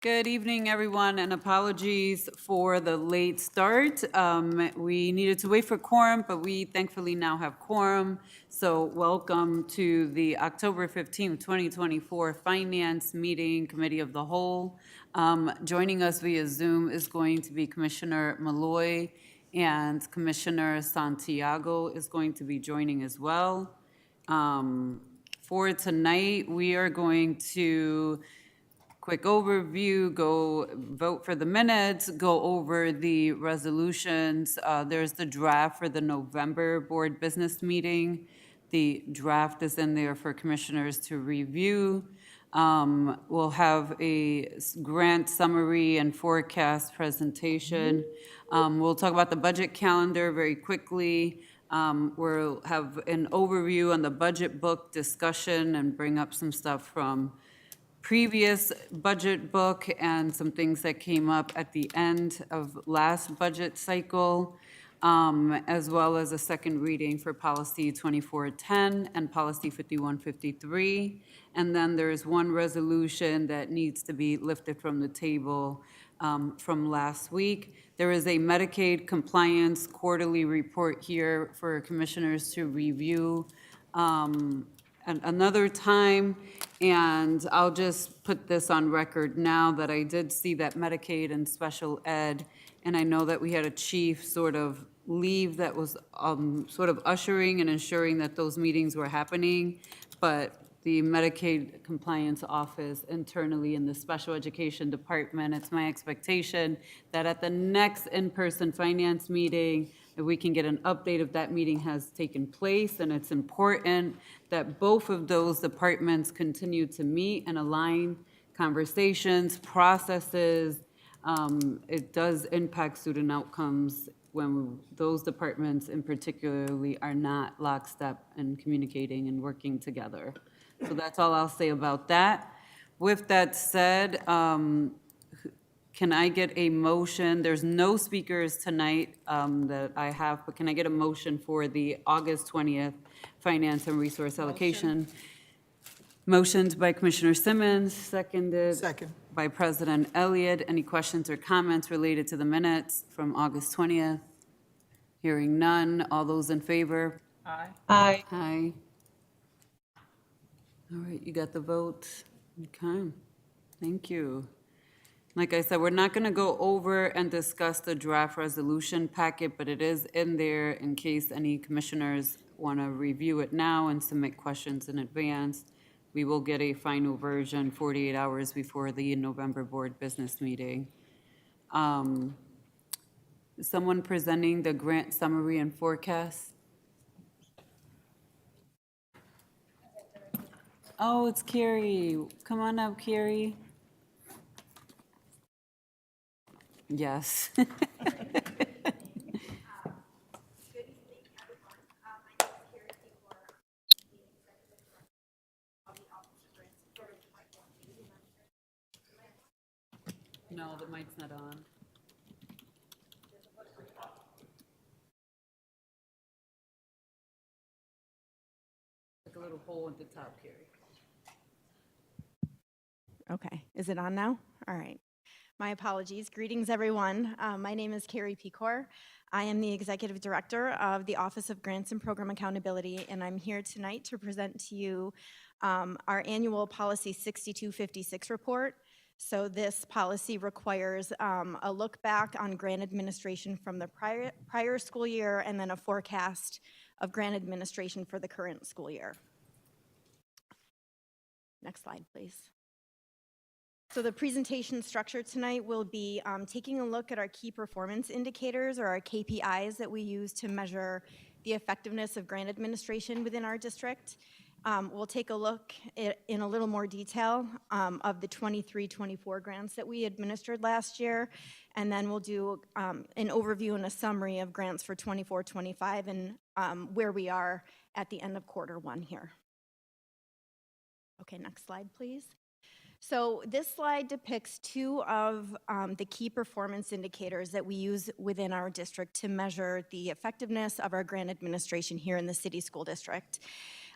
Good evening, everyone, and apologies for the late start. We needed to wait for quorum, but we thankfully now have quorum. So welcome to the October 15th, 2024 Finance Meeting Committee of the Whole. Joining us via Zoom is going to be Commissioner Malloy, and Commissioner Santiago is going to be joining as well. For tonight, we are going to quick overview, go vote for the minutes, go over the resolutions. There's the draft for the November board business meeting. The draft is in there for commissioners to review. We'll have a grant summary and forecast presentation. We'll talk about the budget calendar very quickly. We'll have an overview on the budget book discussion and bring up some stuff from previous budget book and some things that came up at the end of last budget cycle, as well as a second reading for policy 2410 and policy 5153. And then there's one resolution that needs to be lifted from the table from last week. There is a Medicaid compliance quarterly report here for commissioners to review another time, and I'll just put this on record now that I did see that Medicaid and special ed, and I know that we had a chief sort of leave that was sort of ushering and ensuring that those meetings were happening, but the Medicaid compliance office internally in the special education department, it's my expectation that at the next in-person finance meeting, if we can get an update if that meeting has taken place, and it's important that both of those departments continue to meet and align conversations, processes. It does impact student outcomes when those departments in particularly are not lockstep and communicating and working together. So that's all I'll say about that. With that said, can I get a motion? There's no speakers tonight that I have, but can I get a motion for the August 20th Finance and Resource Allocation? Motioned by Commissioner Simmons, seconded by President Elliott. Any questions or comments related to the minutes from August 20th? Hearing none. All those in favor? Aye. Aye. Aye. All right, you got the vote? Okay, thank you. Like I said, we're not going to go over and discuss the draft resolution packet, but it is in there in case any commissioners want to review it now and submit questions in advance. We will get a final version 48 hours before the November board business meeting. Is someone presenting the grant summary and forecast? Oh, it's Carrie. Come on up, Carrie. Yes. No, the mic's not on. Like a little hole at the top, Carrie. Okay, is it on now? All right. My apologies. Greetings, everyone. My name is Carrie Pecor. I am the Executive Director of the Office of Grants and Program Accountability, and I'm here tonight to present to you our annual Policy 6256 report. So this policy requires a look back on grant administration from the prior school year and then a forecast of grant administration for the current school year. Next slide, please. So the presentation structure tonight will be taking a look at our key performance indicators, or our KPIs, that we use to measure the effectiveness of grant administration within our district. We'll take a look in a little more detail of the 23-24 grants that we administered last year, and then we'll do an overview and a summary of grants for 24-25 and where we are at the end of Q1 here. Okay, next slide, please. So this slide depicts two of the key performance indicators that we use within our district to measure the effectiveness of our grant administration here in the city school district.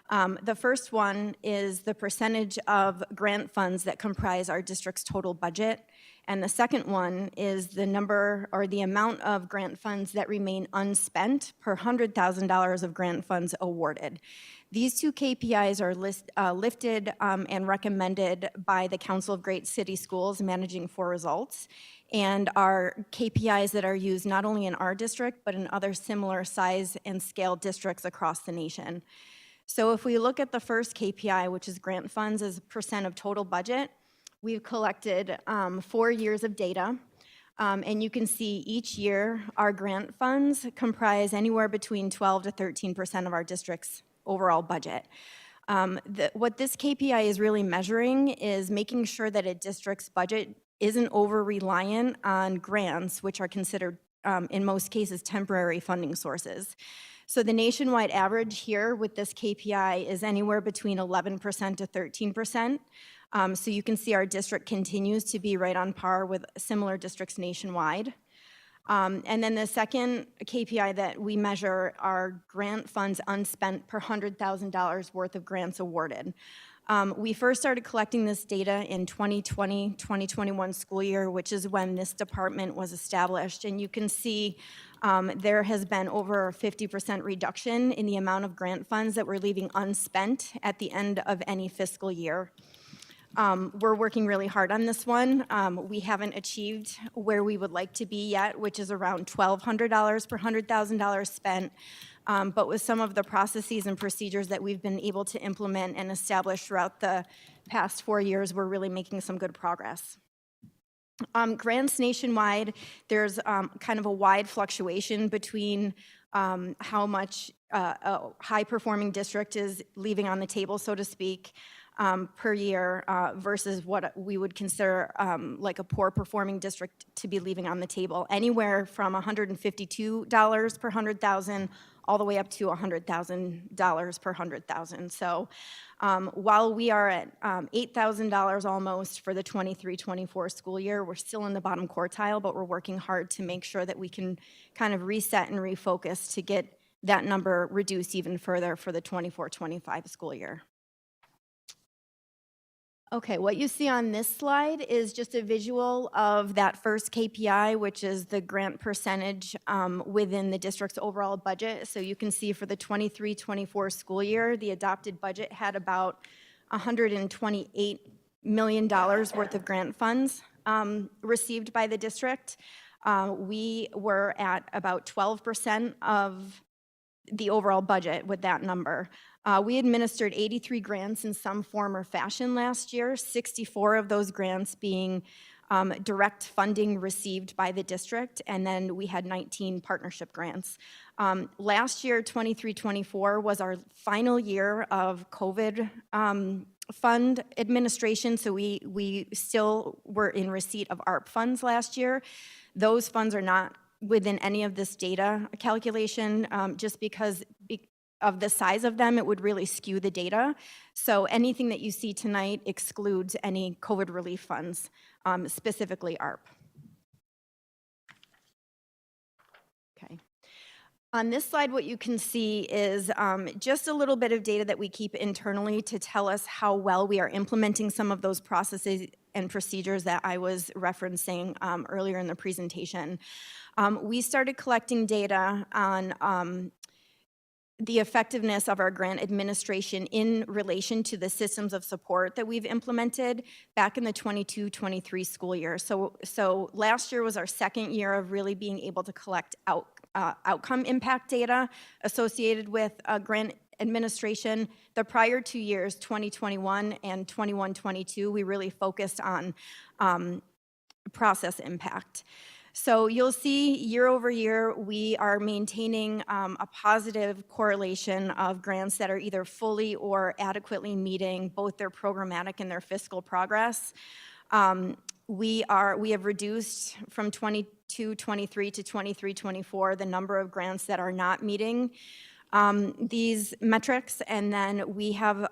The first one is the percentage of grant funds that comprise our district's total budget. And the second one is the number or the amount of grant funds that remain unspent per $100,000 of grant funds awarded. These two KPIs are lifted and recommended by the Council of Great City Schools Managing for Results, and are KPIs that are used not only in our district, but in other similar size and scale districts across the nation. So if we look at the first KPI, which is grant funds as a percent of total budget, we've collected 4 years of data, and you can see each year our grant funds comprise anywhere between 12 to 13% of our district's overall budget. What this KPI is really measuring is making sure that a district's budget isn't over-reliant on grants, which are considered, in most cases, temporary funding sources. So the nationwide average here with this KPI is anywhere between 11% to 13%. So you can see our district continues to be right on par with similar districts nationwide. And then the second KPI that we measure are grant funds unspent per $100,000 worth of grants awarded. We first started collecting this data in 2020-2021 school year, which is when this department was established. And you can see there has been over a 50% reduction in the amount of grant funds that we're leaving unspent at the end of any fiscal year. We're working really hard on this one. We haven't achieved where we would like to be yet, which is around $1,200 per $100,000 spent. But with some of the processes and procedures that we've been able to implement and establish throughout the past 4 years, we're really making some good progress. Grants nationwide, there's kind of a wide fluctuation between how much a high-performing district is leaving on the table, so to speak, per year versus what we would consider like a poor performing district to be leaving on the table, anywhere from $152 per 100,000 all the way up to $100,000 per 100,000. So while we are at $8,000 almost for the 23-24 school year, we're still in the bottom quartile, but we're working hard to make sure that we can kind of reset and refocus to get that number reduced even further for the 24-25 school year. Okay, what you see on this slide is just a visual of that first KPI, which is the grant percentage within the district's overall budget. So you can see for the 23-24 school year, the adopted budget had about $128 million worth of grant funds received by the district. We were at about 12% of the overall budget with that number. We administered 83 grants in some form or fashion last year, 64 of those grants being direct funding received by the district, and then we had 19 partnership grants. Last year, 23-24, was our final year of COVID fund administration, so we still were in receipt of ARP funds last year. Those funds are not within any of this data calculation, just because of the size of them, it would really skew the data. So anything that you see tonight excludes any COVID relief funds, specifically ARP. Okay. On this slide, what you can see is just a little bit of data that we keep internally to tell us how well we are implementing some of those processes and procedures that I was referencing earlier in the presentation. We started collecting data on the effectiveness of our grant administration in relation to the systems of support that we've implemented back in the 22-23 school year. So last year was our second year of really being able to collect outcome impact data associated with grant administration. The prior 2 years, 2021 and 21-22, we really focused on process impact. So you'll see year over year, we are maintaining a positive correlation of grants that are either fully or adequately meeting both their programmatic and their fiscal progress. We have reduced from 22-23 to 23-24 the number of grants that are not meeting these metrics, and then we have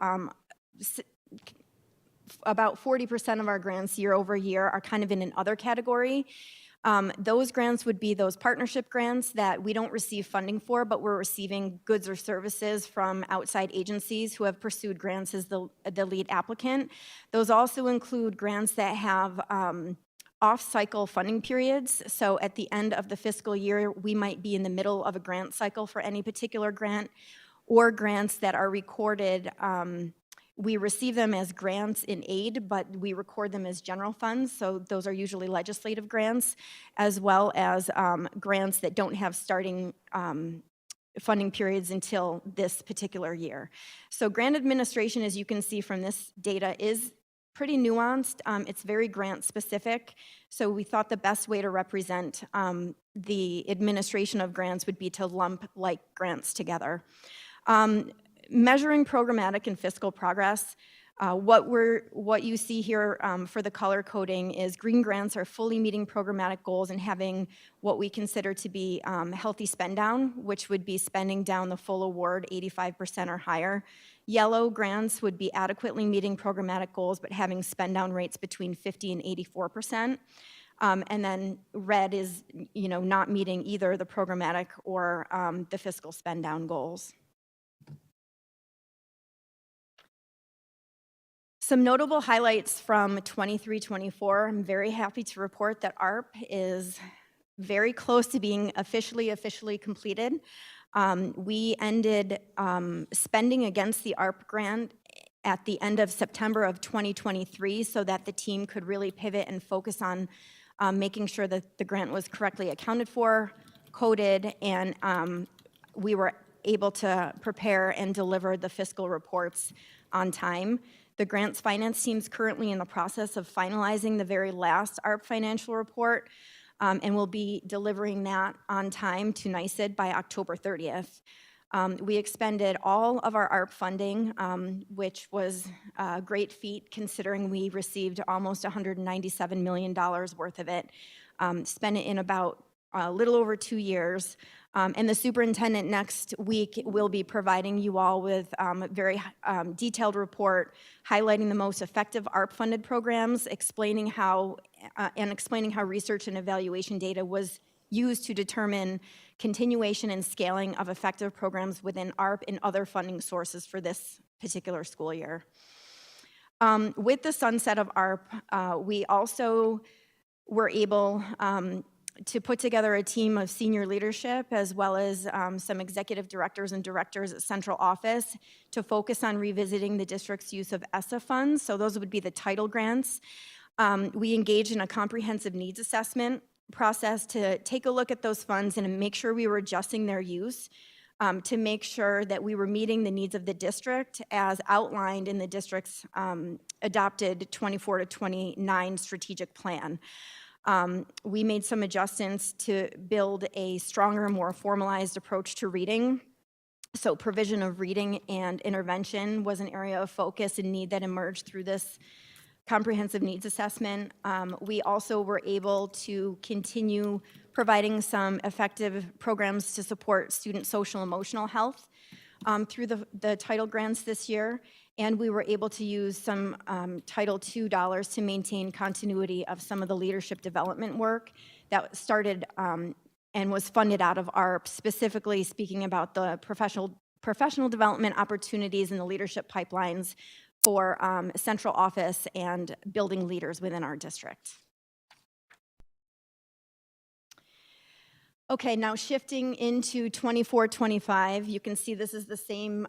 about 40% of our grants year over year are kind of in an other category. Those grants would be those partnership grants that we don't receive funding for, but we're receiving goods or services from outside agencies who have pursued grants as the lead applicant. Those also include grants that have off-cycle funding periods. So at the end of the fiscal year, we might be in the middle of a grant cycle for any particular grant, or grants that are recorded. We receive them as grants in aid, but we record them as general funds, so those are usually legislative grants, as well as grants that don't have starting funding periods until this particular year. So grant administration, as you can see from this data, is pretty nuanced. It's very grant specific, so we thought the best way to represent the administration of grants would be to lump like grants together. Measuring programmatic and fiscal progress, what you see here for the color coding is green grants are fully meeting programmatic goals and having what we consider to be healthy spend down, which would be spending down the full award 85% or higher. Yellow grants would be adequately meeting programmatic goals but having spend down rates between 50 and 84%. And then red is not meeting either the programmatic or the fiscal spend down goals. Some notable highlights from 23-24. I'm very happy to report that ARP is very close to being officially completed. We ended spending against the ARP grant at the end of September of 2023 so that the team could really pivot and focus on making sure that the grant was correctly accounted for, coded, and we were able to prepare and deliver the fiscal reports on time. The grants finance team is currently in the process of finalizing the very last ARP financial report, and we'll be delivering that on time to NYSED by October 30th. We expended all of our ARP funding, which was a great feat considering we received almost $197 million worth of it, spent it in about a little over 2 years. And the superintendent next week will be providing you all with a very detailed report highlighting the most effective ARP-funded programs, explaining how research and evaluation data was used to determine continuation and scaling of effective programs within ARP and other funding sources for this particular school year. With the sunset of ARP, we also were able to put together a team of senior leadership as well as some executive directors and directors at central office to focus on revisiting the district's use of ESSA funds. So those would be the title grants. We engaged in a comprehensive needs assessment process to take a look at those funds and make sure we were adjusting their use to make sure that we were meeting the needs of the district as outlined in the district's adopted 24 to 29 strategic plan. We made some adjustments to build a stronger, more formalized approach to reading. So provision of reading and intervention was an area of focus and need that emerged through this comprehensive needs assessment. We also were able to continue providing some effective programs to support student social emotional health through the title grants this year. And we were able to use some Title II dollars to maintain continuity of some of the leadership development work that started and was funded out of ARP, specifically speaking about the professional development opportunities and the leadership pipelines for central office and building leaders within our district. Okay, now shifting into 24-25, you can see this is the same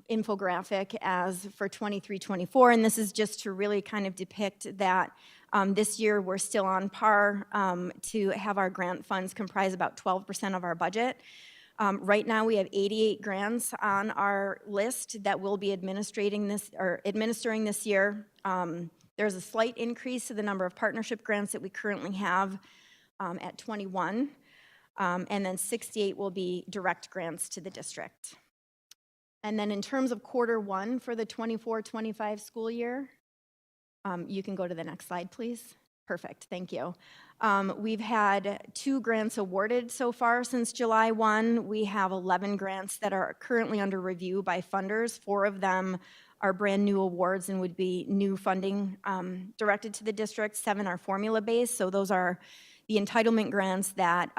infographic as for 23-24, and this is just to really kind of depict that this year we're still on par to have our grant funds comprise about 12% of our budget. Right now we have 88 grants on our list that we'll be administering this year. There's a slight increase to the number of partnership grants that we currently have at 21. And then 68 will be direct grants to the district. And then in terms of quarter one for the 24-25 school year, you can go to the next slide, please. Perfect, thank you. We've had 2 grants awarded so far since July 1. We have 11 grants that are currently under review by funders. 4 of them are brand new awards and would be new funding directed to the district. 7 are formula-based, so those are the entitlement grants that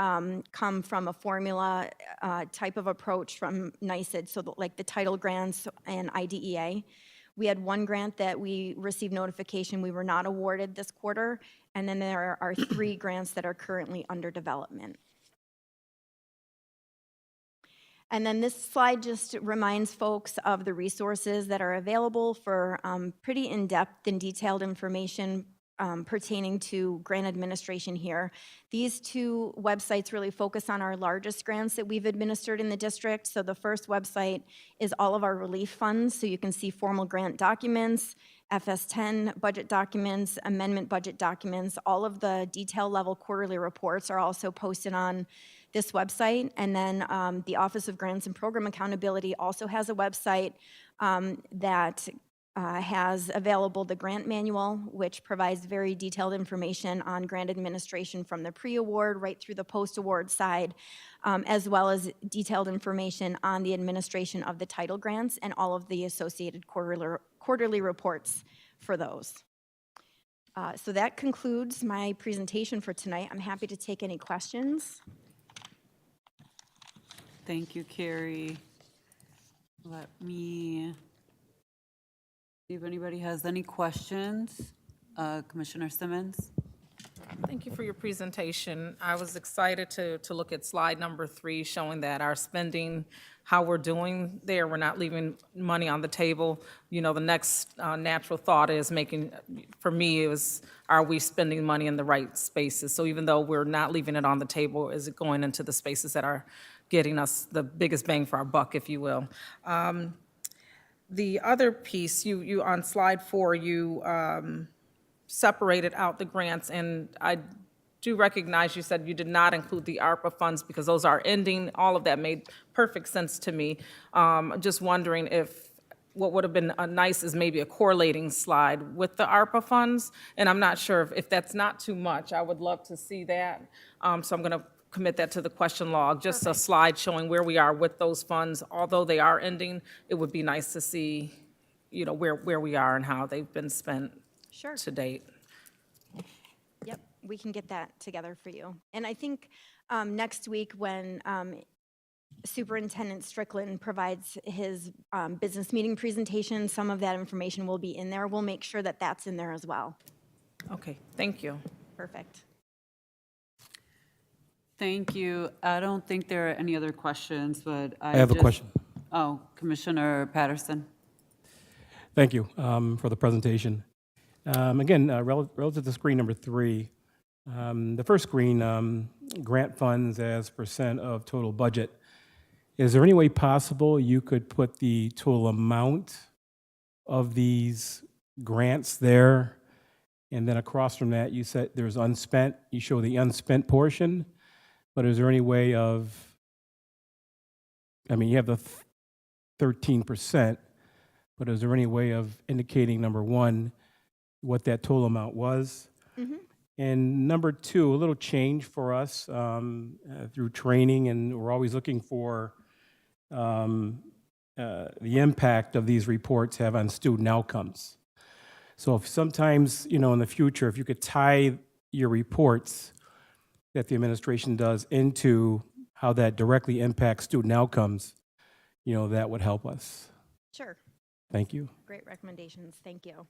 come from a formula type of approach from NYSED, so like the title grants and IDEA. We had one grant that we received notification we were not awarded this quarter, and then there are 3 grants that are currently under development. And then this slide just reminds folks of the resources that are available for pretty in-depth and detailed information pertaining to grant administration here. These 2 websites really focus on our largest grants that we've administered in the district. So the first website is all of our relief funds, so you can see formal grant documents, FS10 budget documents, amendment budget documents. All of the detail level quarterly reports are also posted on this website. And then the Office of Grants and Program Accountability also has a website that has available the grant manual, which provides very detailed information on grant administration from the pre-award right through the post-award side, as well as detailed information on the administration of the title grants and all of the associated quarterly reports for those. So that concludes my presentation for tonight. I'm happy to take any questions. Thank you, Carrie. Let me see if anybody has any questions. Commissioner Simmons? Thank you for your presentation. I was excited to look at slide number 3, showing that our spending, how we're doing there, we're not leaving money on the table. You know, the next natural thought is for me, it was, are we spending money in the right spaces? So even though we're not leaving it on the table, is it going into the spaces that are getting us the biggest bang for our buck, if you will? The other piece, you on slide 4, you separated out the grants, and I do recognize you said you did not include the ARPA funds because those are ending. All of that made perfect sense to me. Just wondering if what would have been nice is maybe a correlating slide with the ARPA funds, and I'm not sure if that's not too much. I would love to see that, so I'm going to commit that to the question log, just Perfect. A slide showing where we are with those funds. Although they are ending, it would be nice to see, you know, where we are and how they've been spent to date. Yep, we can get that together for you. And I think next week when Superintendent Strickland provides his business meeting presentation, some of that information will be in there. We'll make sure that that's in there as well. Okay, thank you. Perfect. Thank you. I don't think there are any other questions, but I have a question. Oh, Commissioner Patterson. Thank you for the presentation. Again, relative to screen number 3, the first screen, grant funds as % of total budget. Is there any way possible you could put the total amount of these grants there? And then across from that, you said there's unspent. You show the unspent portion. But is there any way of, I mean, you have the 13%, but is there any way of indicating, number 1, what that total amount was? Mm-hmm. And number 2, a little change for us through training, and we're always looking for the impact of these reports have on student outcomes. So if sometimes, you know, in the future, if you could tie your reports that the administration does into how that directly impacts student outcomes, you know, that would help us. Sure. Thank you. Great recommendations. Thank you.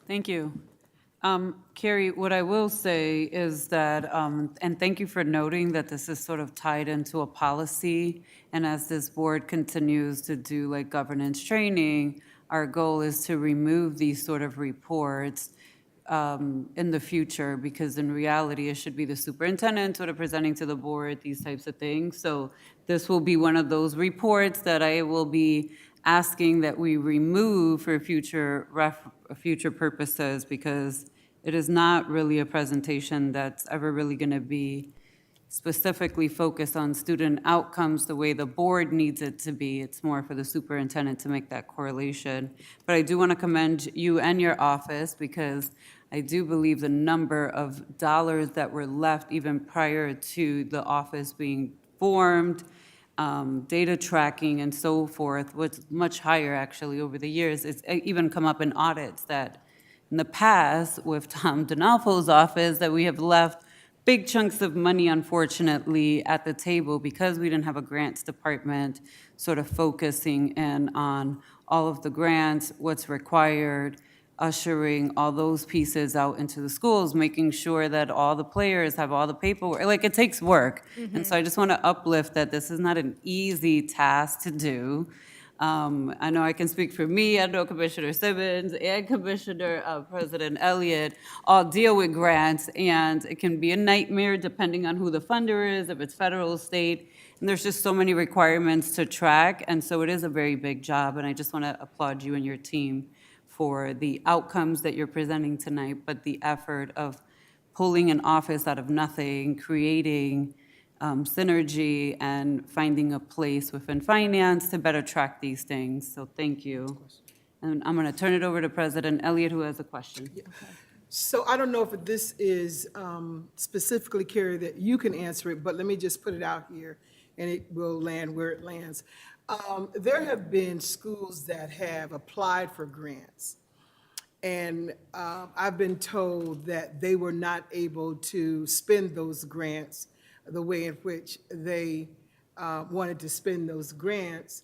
Thank you. Carrie, what I will say is that, and thank you for noting that this is sort of tied into a policy, and as this board continues to do like governance training, our goal is to remove these sort of reports in the future, because in reality, it should be the superintendent sort of presenting to the board these types of things. So this will be one of those reports that I will be asking that we remove for future purposes, because it is not really a presentation that's ever really going to be specifically focused on student outcomes the way the board needs it to be. It's more for the superintendent to make that correlation. But I do want to commend you and your office, because I do believe the number of dollars that were left even prior to the office being formed, data tracking and so forth, was much higher actually over the years. It's even come up in audits that in the past with Tom Donalfo's office that we have left big chunks of money, unfortunately, at the table because we didn't have a grants department sort of focusing in on all of the grants, what's required, ushering all those pieces out into the schools, making sure that all the players have all the paperwork. Like, it takes work. And so I just want to uplift that this is not an easy task to do. I know I can speak for me, I know Commissioner Simmons and Commissioner President Elliott all deal with grants, and it can be a nightmare depending on who the funder is, if it's federal, state, and there's just so many requirements to track, and so it is a very big job, and I just want to applaud you and your team for the outcomes that you're presenting tonight, but the effort of pulling an office out of nothing, creating synergy, and finding a place within finance to better track these things. So thank you. And I'm going to turn it over to President Elliott, who has a question. So I don't know if this is specifically, Carrie, that you can answer it, but let me just put it out here, and it will land where it lands. There have been schools that have applied for grants, and I've been told that they were not able to spend those grants the way in which they wanted to spend those grants,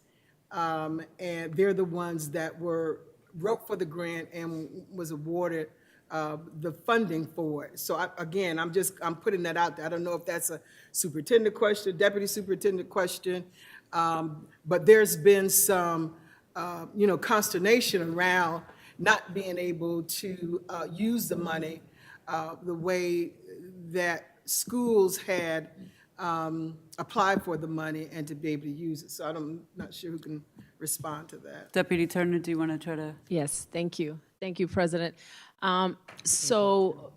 and they're the ones that wrote for the grant and was awarded the funding for it. So again, I'm putting that out there. I don't know if that's a superintendent question, deputy superintendent question, but there's been some, consternation around not being able to use the money the way that schools had applied for the money and to be able to use it. So I'm not sure who can respond to that. Deputy Turner, do you want to try to? Yes, thank you. Thank you, President. So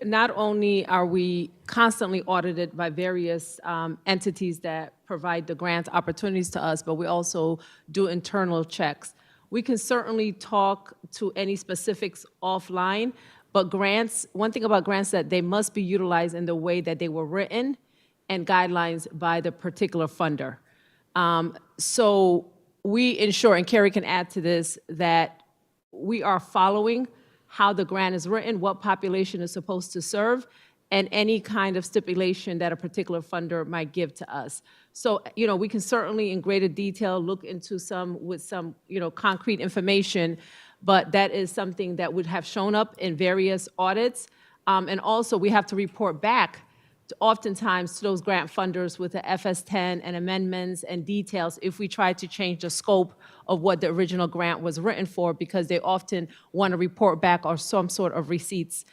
not only are we constantly audited by various entities that provide the grant opportunities to us, but we also do internal checks. We can certainly talk to any specifics offline, but grants, one thing about grants that they must be utilized in the way that they were written and guidelines by the particular funder. So we ensure, and Carrie can add to this, that we are following how the grant is written, what population is supposed to serve, and any kind of stipulation that a particular funder might give to us. So, we can certainly in greater detail look into some concrete information, but that is something that would have shown up in various audits. And also, we have to report back oftentimes to those grant funders with the FS10 and amendments and details if we try to change the scope of what the original grant was written for, because they often want to report back or some sort of receipts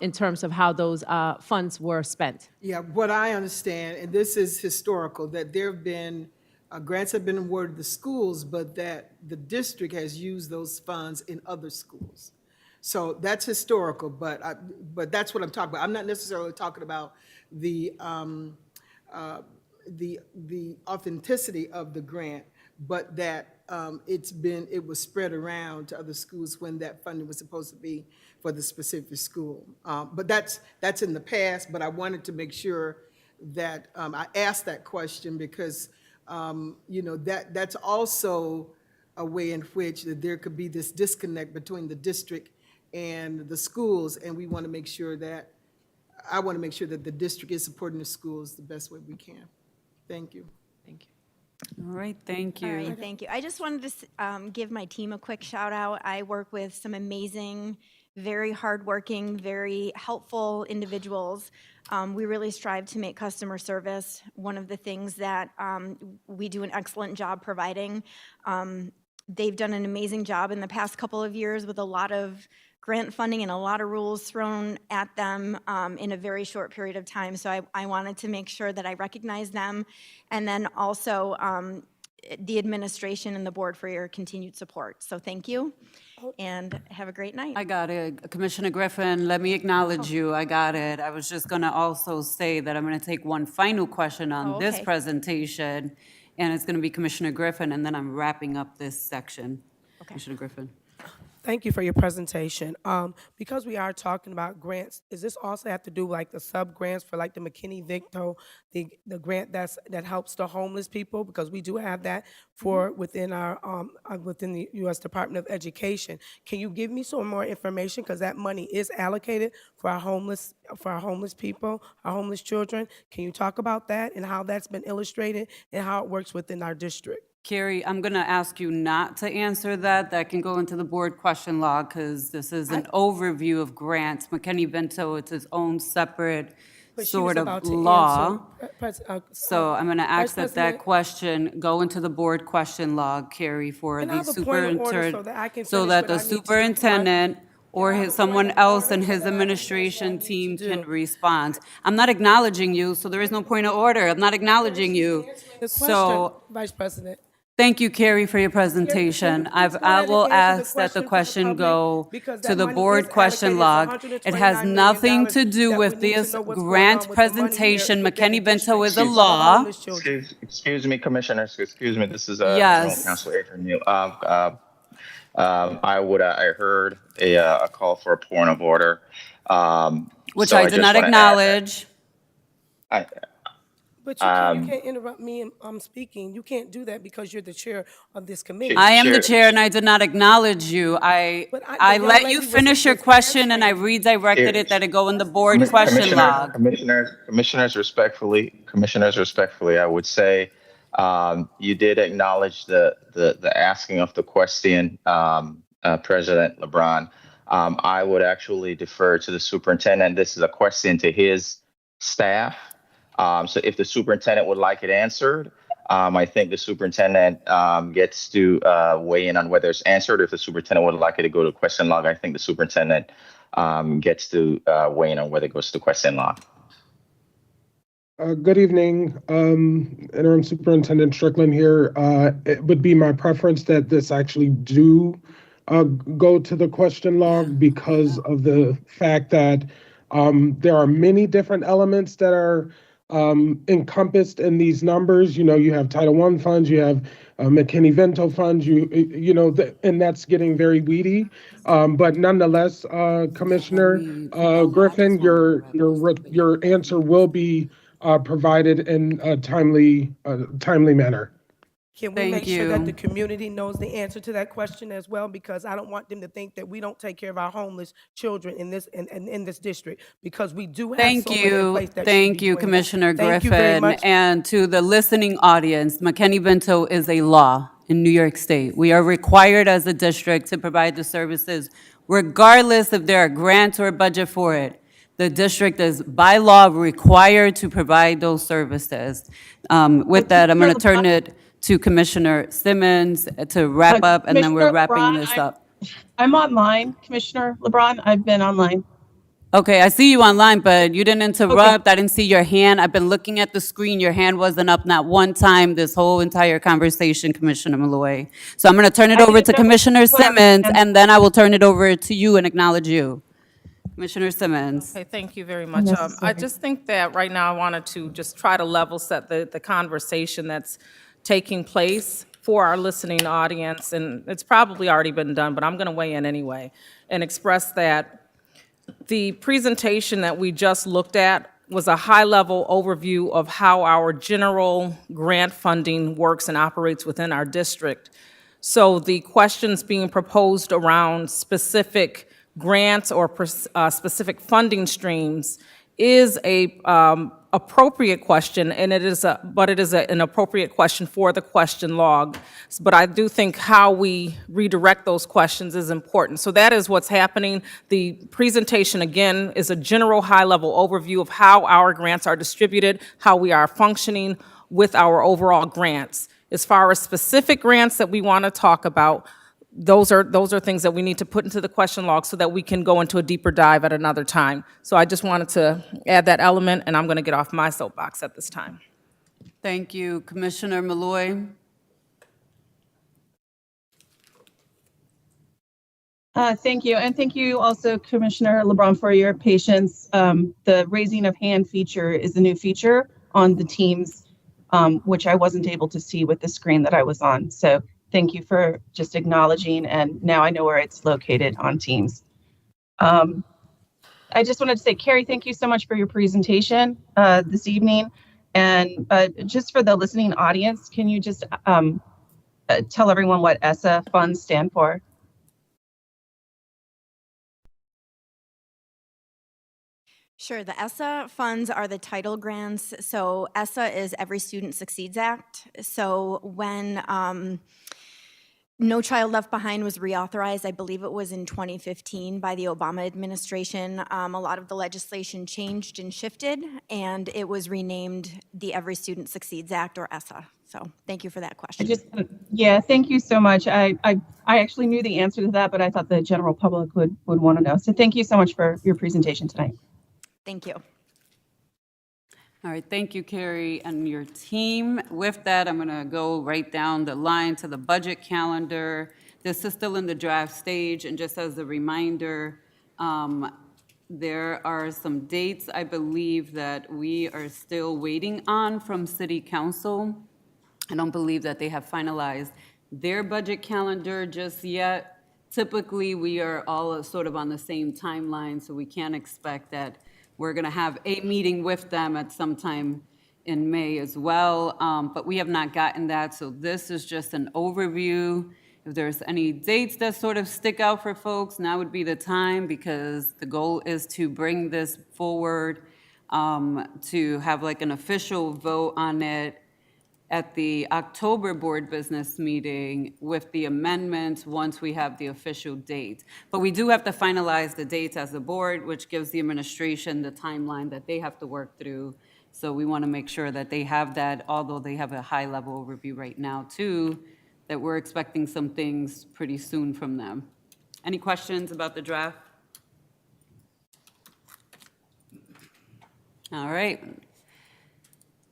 in terms of how those funds were spent. Yeah, what I understand, and this is historical, that there have been, grants have been awarded to schools, but that the district has used those funds in other schools. So that's historical, but that's what I'm talking about. I'm not necessarily talking about the authenticity of the grant, but that it was spread around to other schools when that funding was supposed to be for the specific school. But that's in the past, but I wanted to make sure that I asked that question because, that's also a way in which that there could be this disconnect between the district and the schools, and I want to make sure that the district is supporting the schools the best way we can. Thank you. Thank you. All right, thank you. All right, thank you. I just wanted to give my team a quick shout out. I work with some amazing, very hardworking, very helpful individuals. We really strive to make customer service one of the things that we do an excellent job providing. They've done an amazing job in the past couple of years with a lot of grant funding and a lot of rules thrown at them in a very short period of time. So I wanted to make sure that I recognize them. And then also the administration and the board for your continued support. So thank you and have a great night. I got it. Commissioner Griffin, let me acknowledge you. I got it. I was just going to also say that I'm going to take one final question on this okay. presentation, and it's going to be Commissioner Griffin, and then I'm wrapping up this section. Okay. Commissioner Griffin. Thank you for your presentation. Because we are talking about grants, does this also have to do like the sub-grants for like the McKinney-Vento, the grant that helps the homeless people? Because we do have that for within our, within the U.S. Department of Education. Can you give me some more information? Because that money is allocated for our homeless people, our homeless children. Can you talk about that and how that's been illustrated and how it works within our district? Carrie, I'm going to ask you not to answer that. That can go into the board question log because this is an overview of grants. McKinney-Vento, it's its own separate But she was sort of about to law. answer, So I'm going to ask that President- question go into the board question log, Carrie, for Can I the have a point of order so superintendent. that I can So finish that what the I need to do? superintendent or Can I have his, a someone point of else order in so his that I can finish what I administration need to team can do? respond. I'm not acknowledging you, so there is no point of order. I'm not acknowledging you. The So, question, Vice President. thank you, Carrie, for your presentation. Can you please go I ahead will and answer the ask that the question for the question go public? Because to that the money board is question allocated for log. It has $129 million nothing to do that with we need to this know what's going grant on with the money here presentation. within the McKinney-Vento is a district for the law. homeless children. Excuse me, commissioners. Excuse me. This is General Yes, Counsel Adrian Neal. I heard a call for a point of order. which So I I did just not want to add that acknowledge. I, But you can't interrupt me and I'm speaking. You can't do that because you're the chair of this committee. I am the Chair- chair and I did not acknowledge you. I But the I young let lady you was finish your just question and I answering. redirected Here. it that it go in the board question log. Commissioners, respectfully, I would say you did acknowledge the asking of the question, President LeBron. I would actually defer to the superintendent. This is a question to his staff. So if the superintendent would like it answered, I think the superintendent gets to weigh in on whether it's answered. If the superintendent would like it to go to question log, I think the superintendent gets to weigh in on whether it goes to question log. Good evening, Interim Superintendent Strickland here. It would be my preference that this actually do go to the question log because of the fact that there are many different elements that are encompassed in these numbers. You know, you have Title I funds, you have McKinney-Vento funds, and that's getting very weedy. But nonetheless, Commissioner Griffin, your answer will be provided in a timely manner. Can we Thank make sure that the you. community knows the answer to that question as well? Because I don't want them to think that we don't take care of our homeless children in this district, because we do have Thank someone in you. place that should Thank be you, doing that. Commissioner Thank you very Griffin. much. And to the listening audience, McKinney-Vento is a law in New York State. We are required as a district to provide the services regardless if there are grants or a budget for it. The district is by law required to provide those services. With that, I'm going to turn it to Commissioner Simmons to wrap up, and then we're Commissioner wrapping LeBron, this up. I'm online, Commissioner LeBron. I've been online. Okay, I see you online, but you didn't interrupt. I didn't see your hand. I've been looking at the screen. Your hand wasn't up not one time this whole entire conversation, Commissioner Malloy. So I'm going to turn it I over didn't to know Commissioner what I was Simmons, saying. and then I will turn it over to you and acknowledge you. Commissioner Simmons. Okay, thank you very much. I Unnecessary. just think that right now I wanted to just try to level set the conversation that's taking place for our listening audience, and it's probably already been done, but I'm going to weigh in anyway and express that the presentation that we just looked at was a high-level overview of how our general grant funding works and operates within our district. So the questions being proposed around specific grants or specific funding streams is a appropriate question, and it is an appropriate question for the question log. But I do think how we redirect those questions is important. So that is what's happening. The presentation, again, is a general high-level overview of how our grants are distributed, how we are functioning with our overall grants. As far as specific grants that we want to talk about, those are things that we need to put into the question log so that we can go into a deeper dive at another time. So I just wanted to add that element, and I'm going to get off my soapbox at this time. Thank you. Commissioner Malloy. Thank you. And thank you also, Commissioner LeBron, for your patience. The raising of hand feature is a new feature on the Teams, which I wasn't able to see with the screen that I was on. So thank you for just acknowledging, and now I know where it's located on Teams. I just wanted to say, Carrie, thank you so much for your presentation this evening. And just for the listening audience, can you just tell everyone what ESSA funds stand for? Sure, the ESSA funds are the title grants. So ESSA is Every Student Succeeds Act. So when No Child Left Behind was reauthorized, I believe it was in 2015 by the Obama administration, a lot of the legislation changed and shifted, and it was renamed the Every Student Succeeds Act, or ESSA. So thank you for that question. Yeah, thank you so much. I actually knew the answer to that, but I thought the general public would want to know. So thank you so much for your presentation tonight. Thank you. All right, thank you, Carrie, and your team. With that, I'm going to go right down the line to the budget calendar. This is still in the draft stage, and just as a reminder, there are some dates, I believe, that we are still waiting on from City Council. I don't believe that they have finalized their budget calendar just yet. Typically, we are all sort of on the same timeline, so we can't expect that we're going to have a meeting with them at some time in May as well, but we have not gotten that, so this is just an overview. If there's any dates that sort of stick out for folks, now would be the time, because the goal is to bring this forward, to have like an official vote on it at the October board business meeting with the amendments once we have the official date. But we do have to finalize the dates as a board, which gives the administration the timeline that they have to work through. So we want to make sure that they have that, although they have a high-level overview right now too, that we're expecting some things pretty soon from them. Any questions about the draft? All right.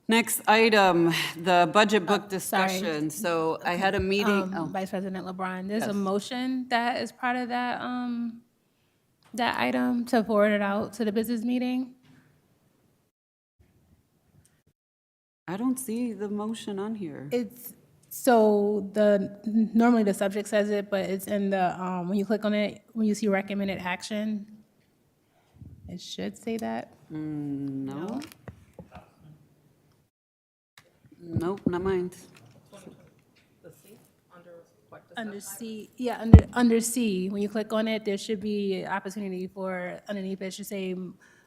Next item, the budget book discussion. So I had a meeting. Vice President LeBron, there's Yes. a motion that is part of that, that item to forward it out to the business meeting. I don't see the motion on here. It's, so normally the subject says it, but it's in the, when you click on it, when you see recommended action, it should say that. No. Nope, not mine. Under C, yeah, under C, when you click on it, there should be opportunity for, underneath it should say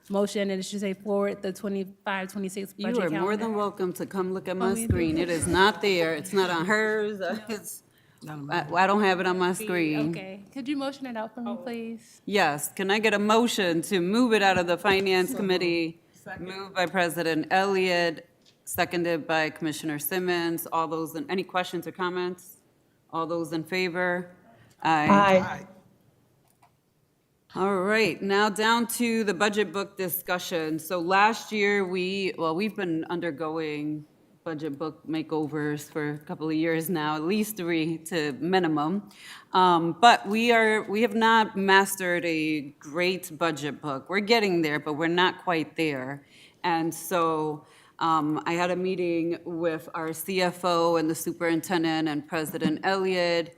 motion, and it should say forward the 25, 26 budget You calendar. are more than welcome to come look at my you screen. It is not there. It's not on hers. It's, I don't have it on my screen. Okay, could you motion it out for me, please? Yes, can I get a motion to move it out of the Finance Committee? Moved by President Elliott, seconded by Commissioner Simmons. All those, any questions or comments? All those in favor? Aye. All right, now down to the budget book discussion. So last year, we've been undergoing budget book makeovers for a couple of years now, at least 3 to minimum. But we have not mastered a great budget book. We're getting there, but we're not quite there. And so I had a meeting with our CFO and the superintendent and President Elliott.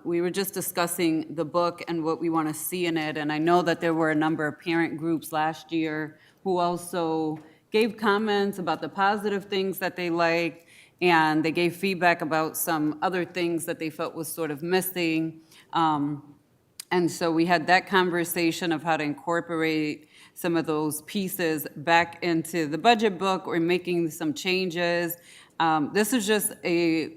We were just discussing the book and what we want to see in it. And I know that there were a number of parent groups last year who also gave comments about the positive things that they liked, and they gave feedback about some other things that they felt was sort of missing. And so we had that conversation of how to incorporate some of those pieces back into the budget book or making some changes. This is just a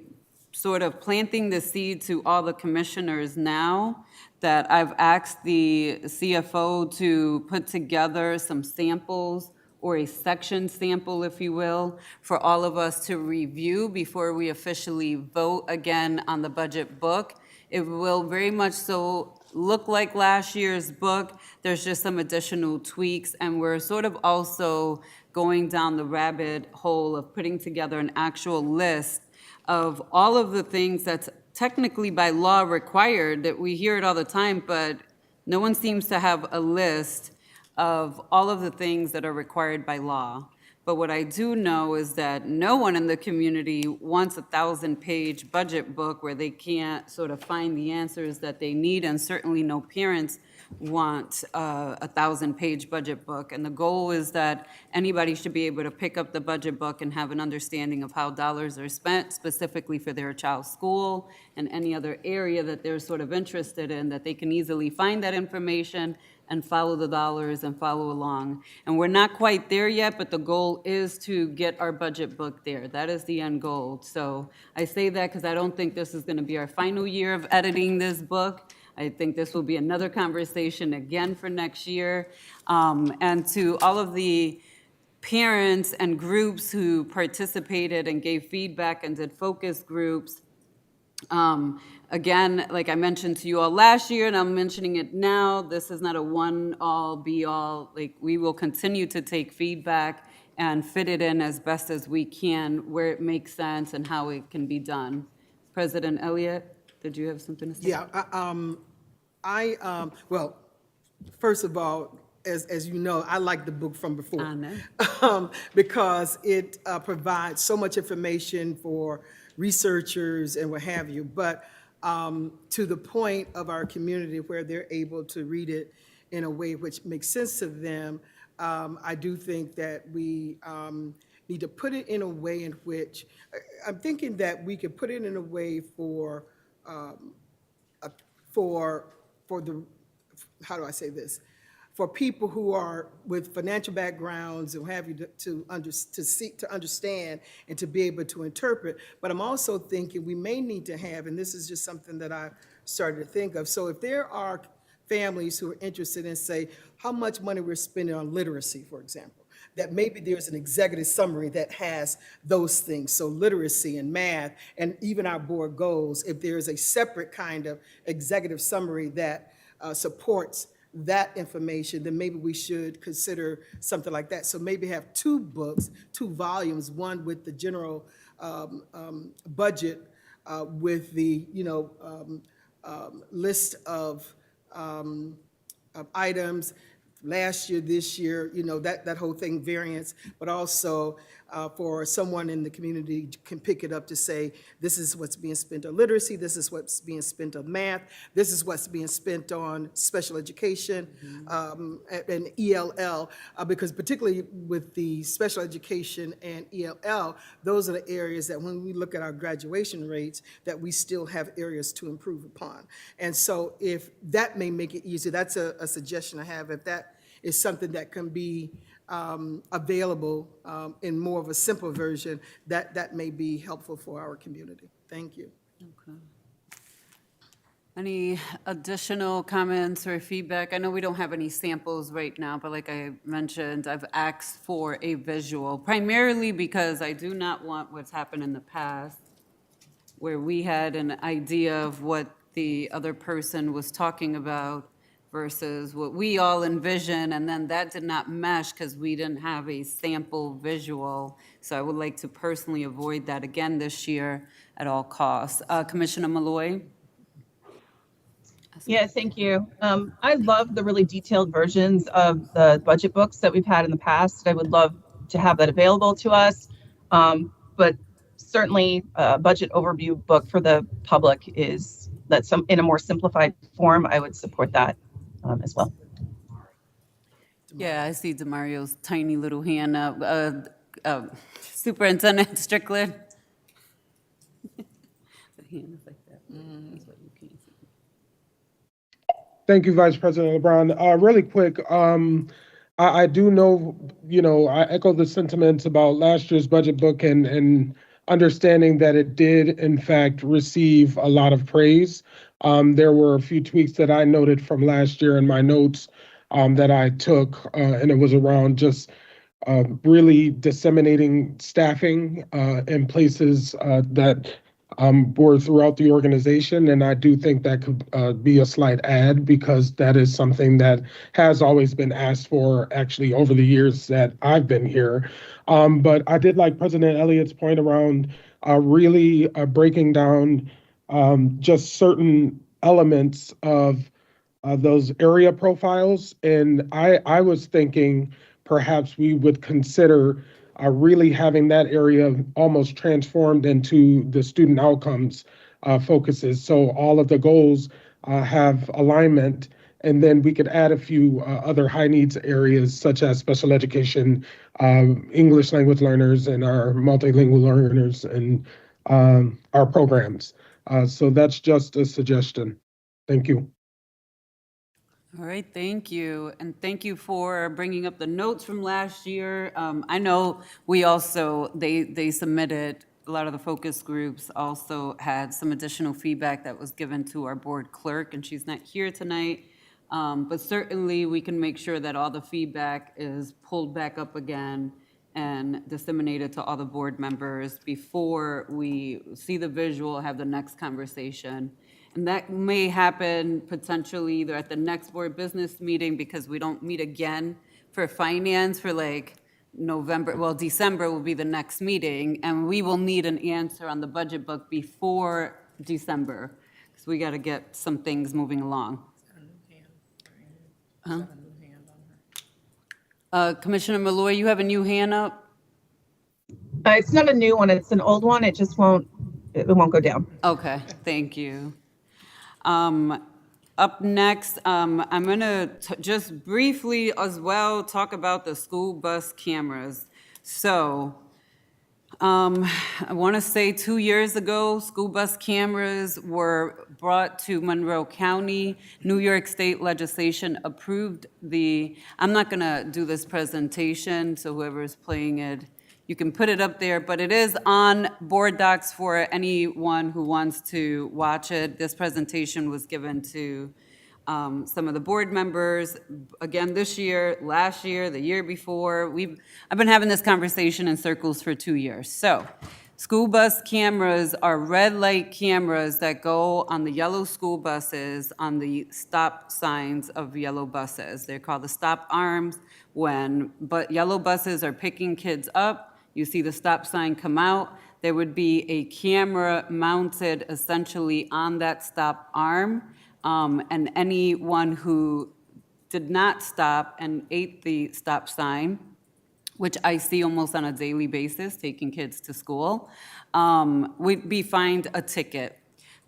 sort of planting the seed to all the commissioners now that I've asked the CFO to put together some samples or a section sample, if you will, for all of us to review before we officially vote again on the budget book. It will very much so look like last year's book. There's just some additional tweaks, and we're sort of also going down the rabbit hole of putting together an actual list of all of the things that's technically by law required, that we hear it all the time, but no one seems to have a list of all of the things that are required by law. But what I do know is that no one in the community wants a 1,000-page budget book where they can't sort of find the answers that they need, and certainly no parents want a 1,000-page budget book. And the goal is that anybody should be able to pick up the budget book and have an understanding of how dollars are spent specifically for their child's school and any other area that they're sort of interested in, that they can easily find that information and follow the dollars and follow along. And we're not quite there yet, but the goal is to get our budget book there. That is the end goal. So I say that because I don't think this is going to be our final year of editing this book. I think this will be another conversation again for next year. And to all of the parents and groups who participated and gave feedback and did focus groups, again, like I mentioned to you all last year, and I'm mentioning it now, this is not a one-all, be-all. Like, we will continue to take feedback and fit it in as best as we can where it makes sense and how it can be done. President Elliott, did you have something to say? Yeah, well, first of all, as you know, I like the book from before. I know. Because it provides so much information for researchers and what have you, but to the point of our community where they're able to read it in a way which makes sense to them, I do think that we need to put it in a way in which, I'm thinking that we could put it in a way for the, how do I say this? For people who are with financial backgrounds and have you to understand and to be able to interpret. But I'm also thinking we may need to have, and this is just something that I started to think of. So if there are families who are interested in, say, how much money we're spending on literacy, for example, that maybe there's an executive summary that has those things. So literacy and math and even our board goals, if there's a separate kind of executive summary that supports that information, then maybe we should consider something like that. So maybe have two books, two volumes, one with the general budget with the, list of items, last year, this year, that whole thing, variance, but also for someone in the community can pick it up to say, this is what's being spent on literacy, this is what's being spent on math, this is what's being spent on special education and ELL, because particularly with the special education and ELL, those are the areas that when we look at our graduation rates, that we still have areas to improve upon. And so if that may make it easier, that's a suggestion I have. If that is something that can be available in more of a simple version, that may be helpful for our community. Thank you. Okay. Any additional comments or feedback? I know we don't have any samples right now, but like I mentioned, I've asked for a visual, primarily because I do not want what's happened in the past, where we had an idea of what the other person was talking about versus what we all envision, and then that did not mesh because we didn't have a sample visual. So I would like to personally avoid that again this year at all costs. Commissioner Malloy? Yeah, thank you. I love the really detailed versions of the budget books that we've had in the past. I would love to have that available to us. But certainly a budget overview book for the public that's in a more simplified form. I would support that as well. Yeah, I see DeMario's tiny little hand up. Superintendent Strickland? The hand is like that. That's what you can't see. Thank you, Vice President LeBron. Really quick, I do know, I echo the sentiments about last year's budget book and understanding that it did, in fact, receive a lot of praise. There were a few tweaks that I noted from last year in my notes that I took, and it was around just really disseminating staffing in places that were throughout the organization. And I do think that could be a slight add, because that is something that has always been asked for actually over the years that I've been here. But I did like President Elliott's point around really breaking down just certain elements of those area profiles. And I was thinking perhaps we would consider really having that area almost transformed into the student outcomes focuses. So all of the goals have alignment, and then we could add a few other high needs areas such as special education, English language learners, and our multilingual learners, and our programs. So that's just a suggestion. Thank you. All right, thank you. And thank you for bringing up the notes from last year. I know we also, they submitted, a lot of the focus groups also had some additional feedback that was given to our board clerk, and she's not here tonight. But certainly, we can make sure that all the feedback is pulled back up again and disseminated to all the board members before we see the visual, have the next conversation. And that may happen potentially either at the next board business meeting, because we don't meet again for finance for like November, well, December will be the next meeting, and we will need an answer on the budget book before December, because we got to get some things moving along. Commissioner Malloy, you have a new hand up? It's not a new one, it's an old one, it just won't go down. Okay, thank you. Up next, I'm going to just briefly as well talk about the school bus cameras. So I want to say 2 years ago, school bus cameras were brought to Monroe County. New York State legislation approved I'm not going to do this presentation, so whoever's playing it, you can put it up there, but it is on board docs for anyone who wants to watch it. This presentation was given to some of the board members, again, this year, last year, the year before. I've been having this conversation in circles for 2 years. So, school bus cameras are red light cameras that go on the yellow school buses, on the stop signs of yellow buses. They're called the stop arms. When yellow buses are picking kids up, you see the stop sign come out, there would be a camera mounted essentially on that stop arm, and anyone who did not stop and ate the stop sign, which I see almost on a daily basis, taking kids to school, would be fined a ticket.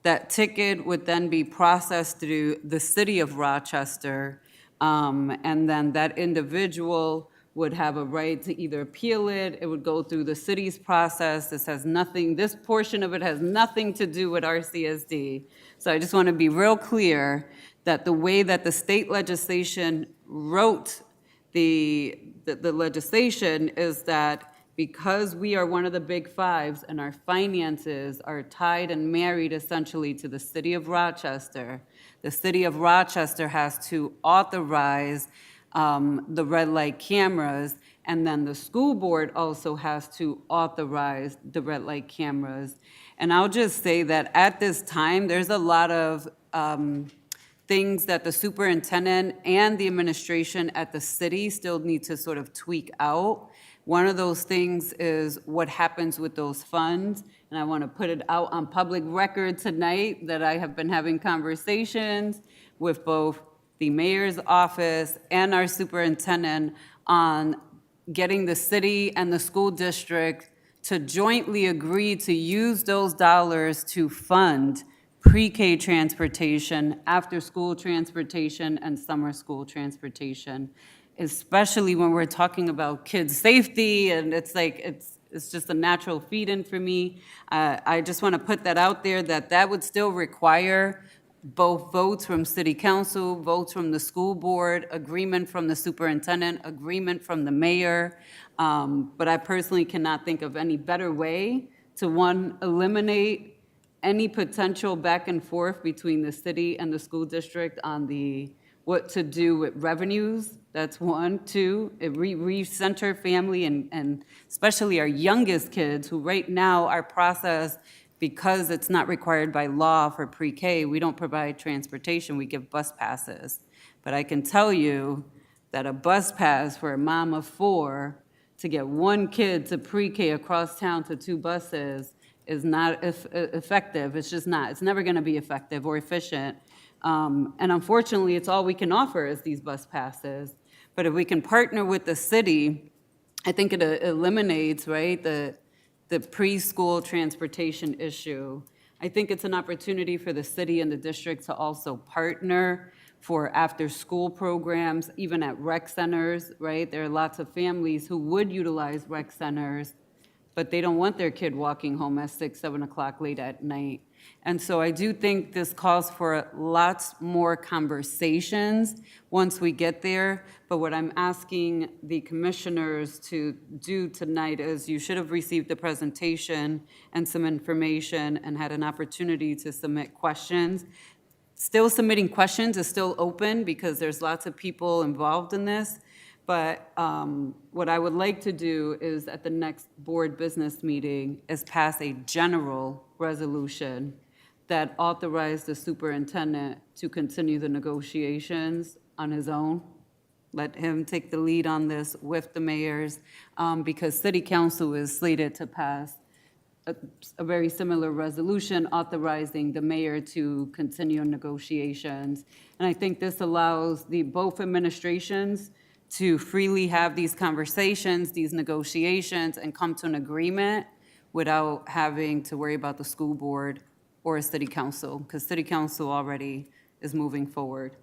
That ticket would then be processed through the city of Rochester, and then that individual would have a right to either appeal it, it would go through the city's process. This portion of it has nothing to do with RCSD. So I just want to be real clear that the way that the state legislation wrote the legislation is that because we are one of the big fives and our finances are tied and married essentially to the city of Rochester, the city of Rochester has to authorize the red light cameras, and then the school board also has to authorize the red light cameras. And I'll just say that at this time, there's a lot of things that the superintendent and the administration at the city still need to sort of tweak out. One of those things is what happens with those funds, and I want to put it out on public record tonight that I have been having conversations with both the mayor's office and our superintendent on getting the city and the school district to jointly agree to use those dollars to fund pre-K transportation, after-school transportation, and summer school transportation, especially when we're talking about kids' safety, and it's just a natural feed-in for me. I just want to put that out there, that would still require both votes from city council, votes from the school board, agreement from the superintendent, agreement from the mayor. But I personally cannot think of any better way to, one, eliminate any potential back and forth between the city and the school district on what to do with revenues. That's one. Two, recenter family and especially our youngest kids, who right now are processed because it's not required by law for pre-K. We don't provide transportation, we give bus passes. But I can tell you that a bus pass for a mom of 4 to get one kid to pre-K across town to 2 buses is not effective. It's just not. It's never going to be effective or efficient. And unfortunately, it's all we can offer is these bus passes. But if we can partner with the city I think it eliminates, right, the preschool transportation issue. I think it's an opportunity for the city and the district to also partner for after-school programs, even at rec centers, right? There are lots of families who would utilize rec centers, but they don't want their kid walking home at 6, 7 o'clock late at night. And so I do think this calls for lots more conversations once we get there. But what I'm asking the commissioners to do tonight is you should have received the presentation and some information and had an opportunity to submit questions. Still submitting questions is still open because there's lots of people involved in this. But what I would like to do is at the next board business meeting is pass a general resolution that authorized the superintendent to continue the negotiations on his own. Let him take the lead on this with the mayors, because city council is slated to pass a very similar resolution authorizing the mayor to continue negotiations. And I think this allows both administrations to freely have these conversations, these negotiations, and come to an agreement without having to worry about the school board or a city council, because city council already is moving forward.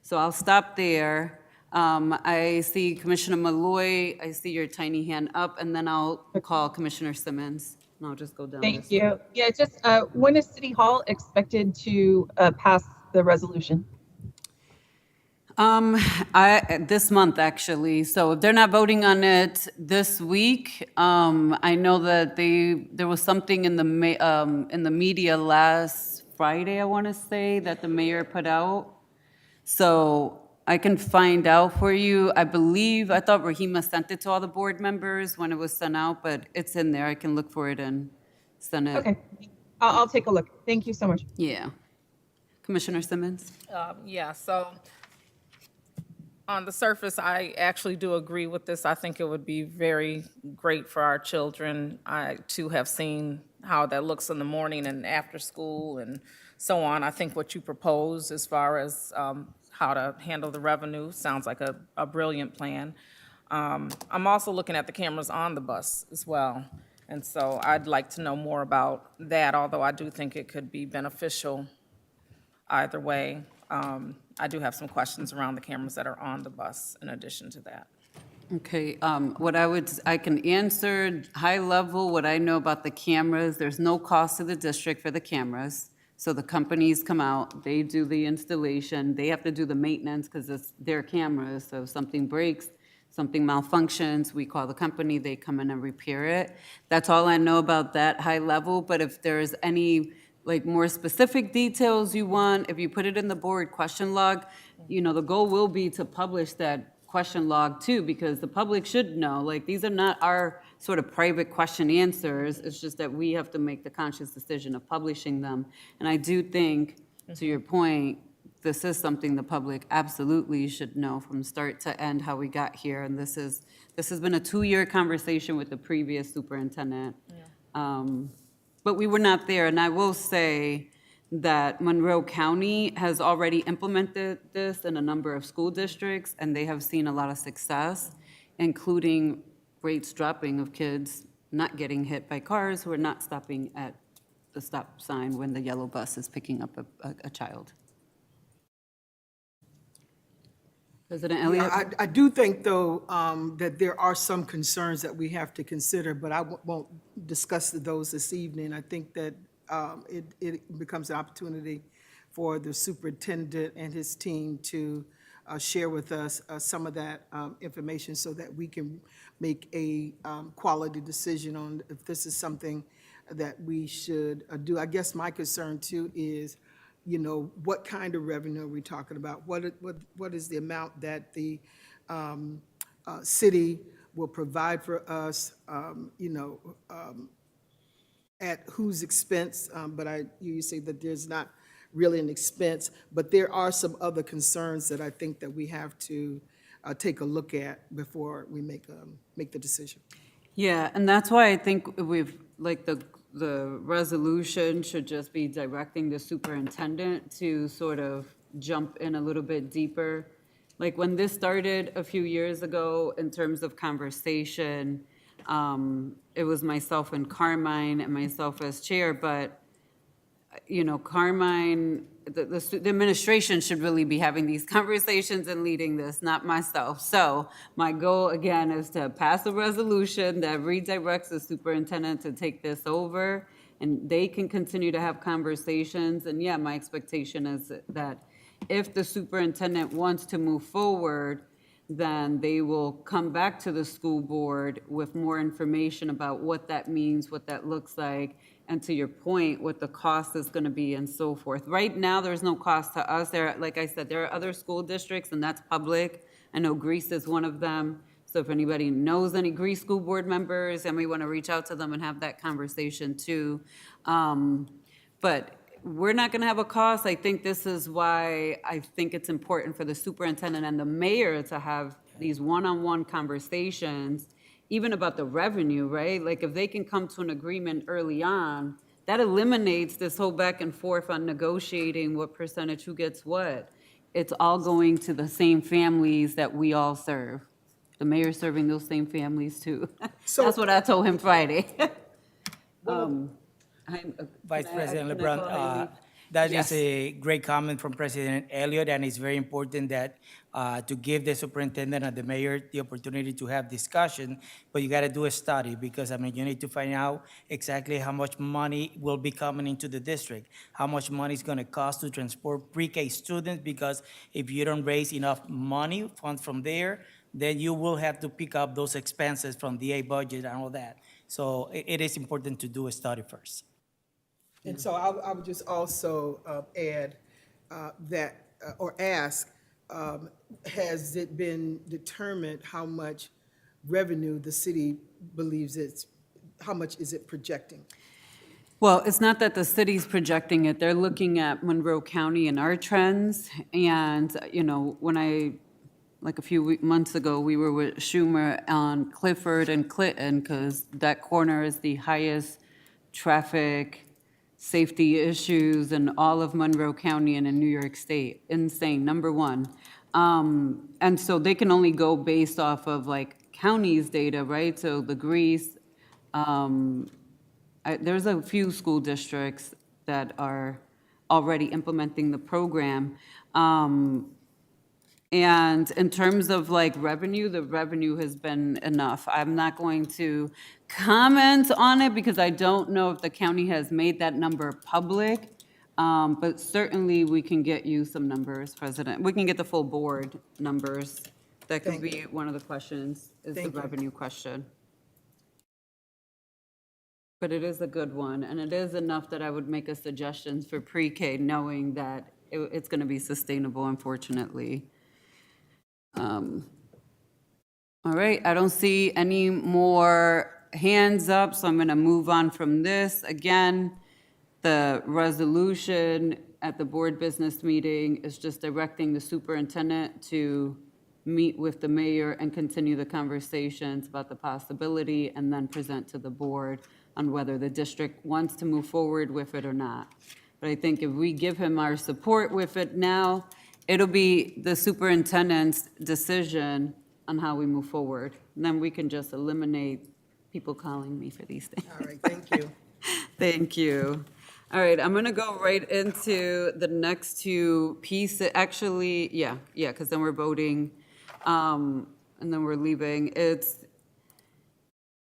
So I'll stop there. I see Commissioner Malloy, I see your tiny hand up, and then I'll call Commissioner Simmons, and I'll just go down Thank this. you. Yeah, just when is City Hall expected to pass the resolution? This month, actually. So if they're not voting on it this week, I know that there was something in the media last Friday, I want to say, that the mayor put out. So I can find out for you. I thought Rahima sent it to all the board members when it was sent out, but it's in there. I can look for it and send it. Okay, I'll take a look. Thank you so much. Yeah. Commissioner Simmons? Yeah, so on the surface, I actually do agree with this. I think it would be very great for our children to have seen how that looks in the morning and after school and so on. I think what you propose as far as how to handle the revenue sounds like a brilliant plan. I'm also looking at the cameras on the bus as well. And so I'd like to know more about that, although I do think it could be beneficial either way. I do have some questions around the cameras that are on the bus in addition to that. Okay, I can answer high level what I know about the cameras. There's no cost to the district for the cameras. So the companies come out, they do the installation, they have to do the maintenance because it's their cameras. So if something breaks, something malfunctions, we call the company, they come in and repair it. That's all I know about that high level, but if there's any more specific details you want, if you put it in the board question log, the goal will be to publish that question log too, because the public should know, these are not our sort of private question answers. It's just that we have to make the conscious decision of publishing them. And I do think, to your point, this is something the public absolutely should know from start to end how we got here. And this has been a 2-year conversation with the previous superintendent. But we were not there. And I will say that Monroe County has already implemented this in a number of school districts, and they have seen a lot of success, including rates dropping of kids not getting hit by cars who are not stopping at the stop sign when the yellow bus is picking up a child. President Elliott? Yeah, I do think, though, that there are some concerns that we have to consider, but I won't discuss those this evening. I think that it becomes an opportunity for the superintendent and his team to share with us some of that information so that we can make a quality decision on if this is something that we should do. I guess my concern, too, is what kind of revenue are we talking about? What is the amount that the city will provide for us, at whose expense? But you say that there's not really an expense, but there are some other concerns that I think that we have to take a look at before we make the decision. Yeah, and that's why I think the resolution should just be directing the superintendent to sort of jump in a little bit deeper Like when this started a few years ago in terms of conversation, it was myself and Carmine and myself as chair, but Carmine, the administration should really be having these conversations and leading this, not myself. So my goal, again, is to pass a resolution that redirects the superintendent to take this over, and they can continue to have conversations. And yeah, my expectation is that if the superintendent wants to move forward, then they will come back to the school board with more information about what that means, what that looks like, and to your point, what the cost is going to be and so forth. Right now, there's no cost to us. Like I said, there are other school districts, and that's public. I know Greece is one of them. So if anybody knows any Greece school board members, and we want to reach out to them and have that conversation too. But we're not going to have a cost. I think this is why I think it's important for the superintendent and the mayor to have these one-on-one conversations, even about the revenue, right? Like if they can come to an agreement early on, that eliminates this whole back and forth on negotiating what percentage, who gets what. It's all going to the same families that we all serve. The mayor's serving those same families too. So- That's what I told him Friday. Vice Can I President call LeBron, Amy? that Yes. is a great comment from President Elliott, and it's very important that to give the superintendent and the mayor the opportunity to have discussion, but you got to do a study because, I mean, you need to find out exactly how much money will be coming into the district, how much money is going to cost to transport pre-K students, because if you don't raise enough money, funds from there, then you will have to pick up those expenses from the A budget and all that. So it is important to do a study first. And so I would just also add that, or ask, has it been determined how much revenue the city believes how much is it projecting? Well, it's not that the city's projecting it. They're looking at Monroe County and our trends. And, when like a few months ago, we were with Schumer on Clifford and Clinton, because that corner is the highest traffic safety issues in all of Monroe County and in New York State. Insane, number one. And so they can only go based off of like counties data, right? So the Greece, there's a few school districts that are already implementing the program. And in terms of like revenue, the revenue has been enough. I'm not going to comment on it because I don't know if the county has made that number public. But certainly we can get you some numbers, President. We can get the full board numbers. That could be one of the questions, is the Thank you. revenue question. But it is a good one, and it is enough that I would make a suggestions for pre-K, knowing that it's going to be sustainable, unfortunately. All right, I don't see any more hands up, so I'm going to move on from this. Again, the resolution at the board business meeting is just directing the superintendent to meet with the mayor and continue the conversations about the possibility and then present to the board on whether the district wants to move forward with it or not. But I think if we give him our support with it now, it'll be the superintendent's decision on how we move forward. And then we can just eliminate people calling me for these things. All right, thank you. Thank you. All right, I'm going to go right into the next two pieces. Actually, yeah, because then we're voting, and then we're leaving.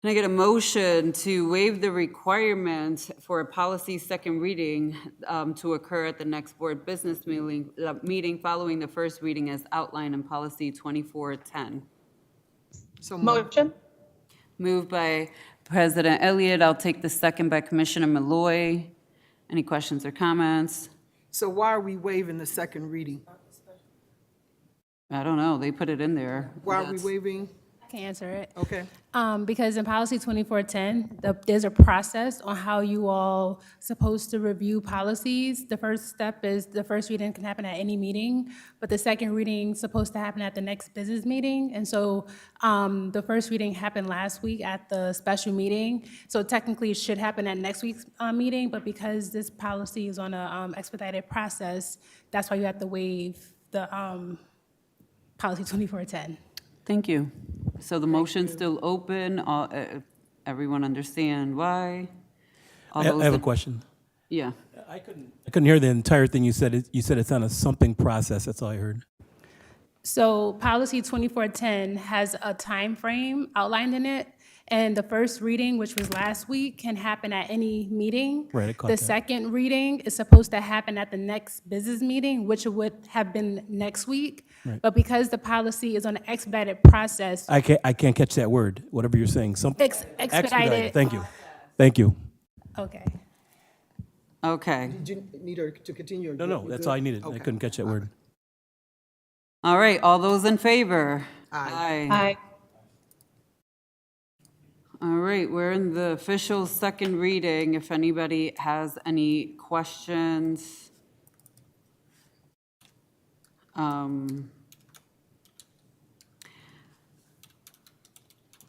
Can I get a motion to waive the requirement for a policy second reading to occur at the next board business meeting following the first reading as outlined in policy 2410? So Motion? Moved by President Elliott. I'll take the second by Commissioner Malloy. Any questions or comments? So why are we waiving the second reading? I don't know. They put it in there. Why are we That's- waiving? I can answer it. Okay. Because in policy 2410, there's a process on how you all supposed to review policies. The first step is the first reading can happen at any meeting, but the second reading is supposed to happen at the next business meeting. And so the first reading happened last week at the special meeting. So technically it should happen at next week's meeting, but because this policy is on a expedited process, that's why you have to waive the policy 2410. Thank you. So the motion's still open. Everyone understand why? All I those have a in- question. Yeah. I couldn't hear the entire thing you said. You said it's on a something process. That's all I heard. So policy 2410 has a time frame outlined in it, and the first reading, which was last week, can happen at any meeting. Right, I caught The that. second reading is supposed to happen at the next business meeting, which would have been next week. Right. But because the policy is on an expedited process, I can't catch that word, whatever you're saying. expedited. Thank you. Thank you. Okay. Okay. Did you need her to continue? or No, you- no, you that's good? all I needed. I Okay. couldn't catch that word. All right, all those in favor? Aye. Aye. All right, we're in the official second reading. If anybody has any questions.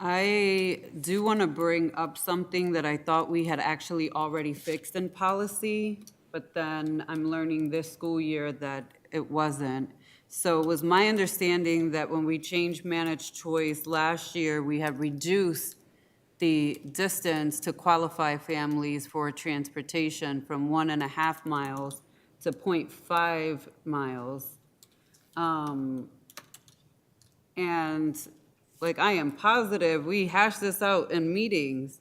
I do want to bring up something that I thought we had actually already fixed in policy, but then I'm learning this school year that it wasn't. So it was my understanding that when we changed managed choice last year, we had reduced the distance to qualify families for transportation from 1.5 miles to 0.5 miles. And like, I am positive, we hashed this out in meetings.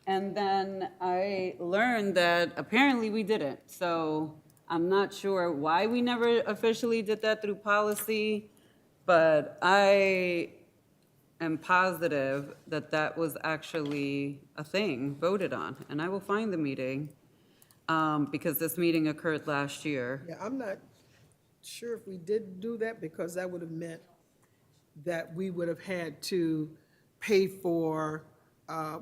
And then I learned that apparently we didn't. So I'm not sure why we never officially did that through policy, but I am positive that that was actually a thing voted on. And I will find the meeting, because this meeting occurred last year. Yeah, I'm not sure if we did do that, because that would have meant that we would have had to pay for,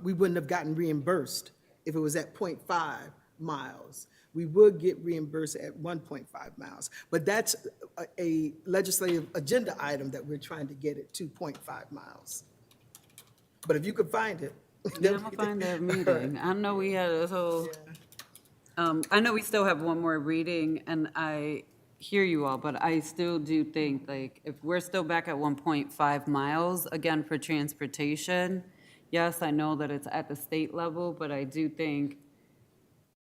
we wouldn't have gotten reimbursed if it was at 0.5 miles. We would get reimbursed at 1.5 miles. But that's a legislative agenda item that we're trying to get it to 0.5 miles. But if you could find it. Yeah, I'm gonna find that meeting. I know we had a whole, I know we still have one more reading, and I hear you all, but I still do think, like, if we're still back at 1.5 miles, again, for transportation, yes, I know that it's at the state level, but I do think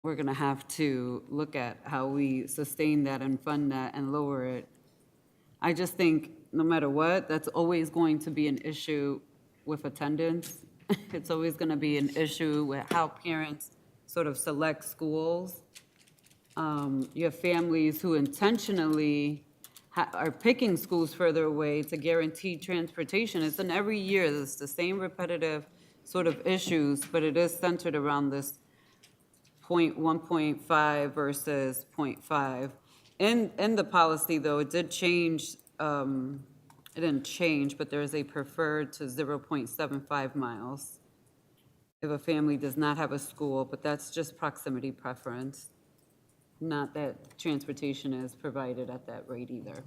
we're gonna have to look at how we sustain that and fund that and lower it. I just think, no matter what, that's always going to be an issue with attendance. It's always gonna be an issue with how parents sort of select schools. You have families who intentionally are picking schools further away to guarantee transportation. It's in every year, it's the same repetitive sort of issues, but it is centered around this 1.5 versus 0.5. In the policy, though, it did change, it didn't change, but there is a preferred to 0.75 miles if a family does not have a school, but that's just proximity preference. Not that transportation is provided at that rate either.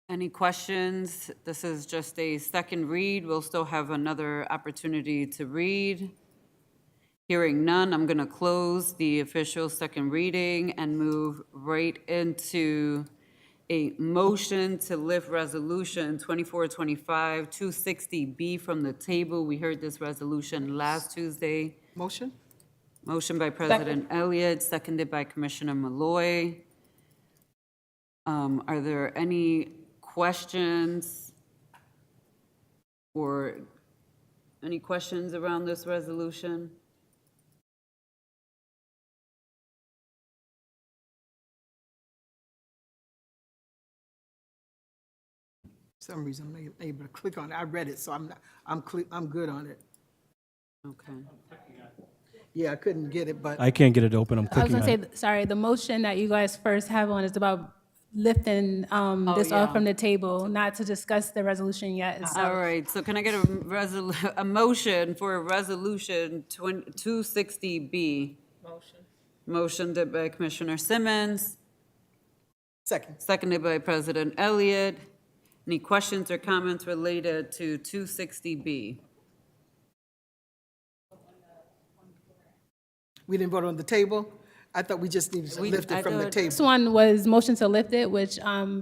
Any questions? This is just a second read. We'll still have another opportunity to read. Hearing none, I'm going to close the official second reading and move right into a motion to lift resolution 2425-260B from the table. We heard this resolution last Tuesday. Motion? Motion by President Elliott, seconded by Commissioner Malloy. Are there any questions or any questions around this resolution? For some reason, I'm not able to click on it. I read it, so I'm good on it. Okay. Yeah, I couldn't get it, but I can't get it open. I'm I was clicking gonna on say, it. sorry, the motion that you guys first have on is about lifting this yeah. off from the table, not to discuss the resolution yet itself. All right, so can I get a motion for resolution 260B? Motion by Commissioner Simmons, second. seconded by President Elliott. Any questions or comments related to 260B? We didn't vote on the table? I thought we just needed to lift I it from the thought- table. This one was motion to lift it, which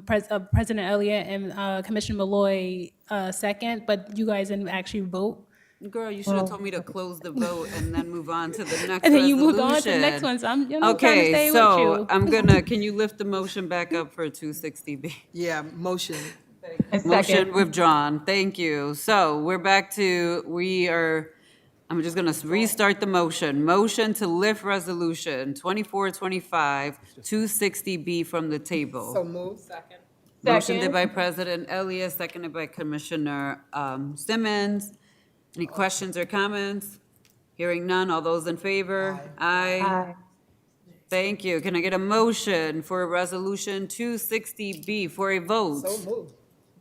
President Elliott and Commissioner Malloy second, but you guys didn't actually vote. Girl, you should have told me to close the vote and then move on to the next And then you moved on to the next resolution. one, so I'm trying to stay Okay, with so you. I'm gonna, can you lift the motion back up for 260B? Yeah, motion. A Motion second. withdrawn, thank you. So we're back to, I'm just gonna restart the motion. Motion to lift resolution 2425, 260B from the So table. move. Motion did Second. by President Elliott, seconded by Commissioner Simmons. Any questions or comments? Hearing none, all those in favor? Aye. Thank you. Can I get a motion for resolution 260B for a vote? So move.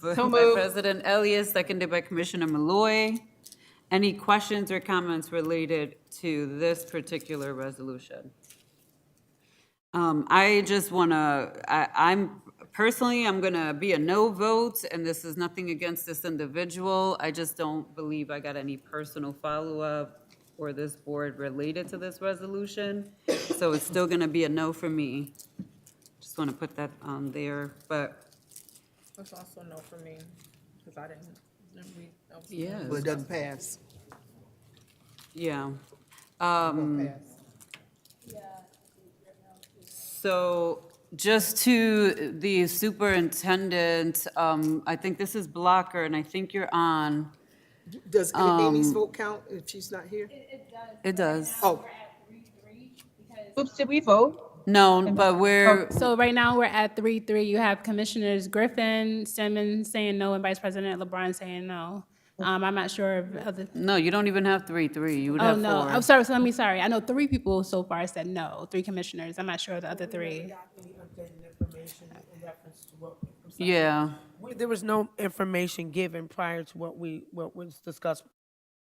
By moved. President Elliott, seconded by Commissioner Malloy. Any questions or comments related to this particular resolution? I just want to, I'm going to be a no vote, and this is nothing against this individual. I just don't believe I got any personal follow-up or this board related to this resolution. So it's still going to be a no for me. Just want to put that on there, but That's also no for me, because I didn't read. yeah, Well, it doesn't pass. yeah. Won't pass. So just to the superintendent, I think this is Blocker, and I think you're on. Does Amy's vote count if she's not here? It does. Oh, Oops, did we vote? No, but we're, So right now, we're at 3-3. You have Commissioners Griffin, Simmons saying no, and Vice President LeBron saying no. I'm not sure if other, no, you don't even have 3-3. You would oh, have no. 4. I'm sorry, so let me, sorry. I know 3 people so far said no, 3 commissioners. I'm not sure of the other 3. Yeah, There was no information given prior to what was discussed.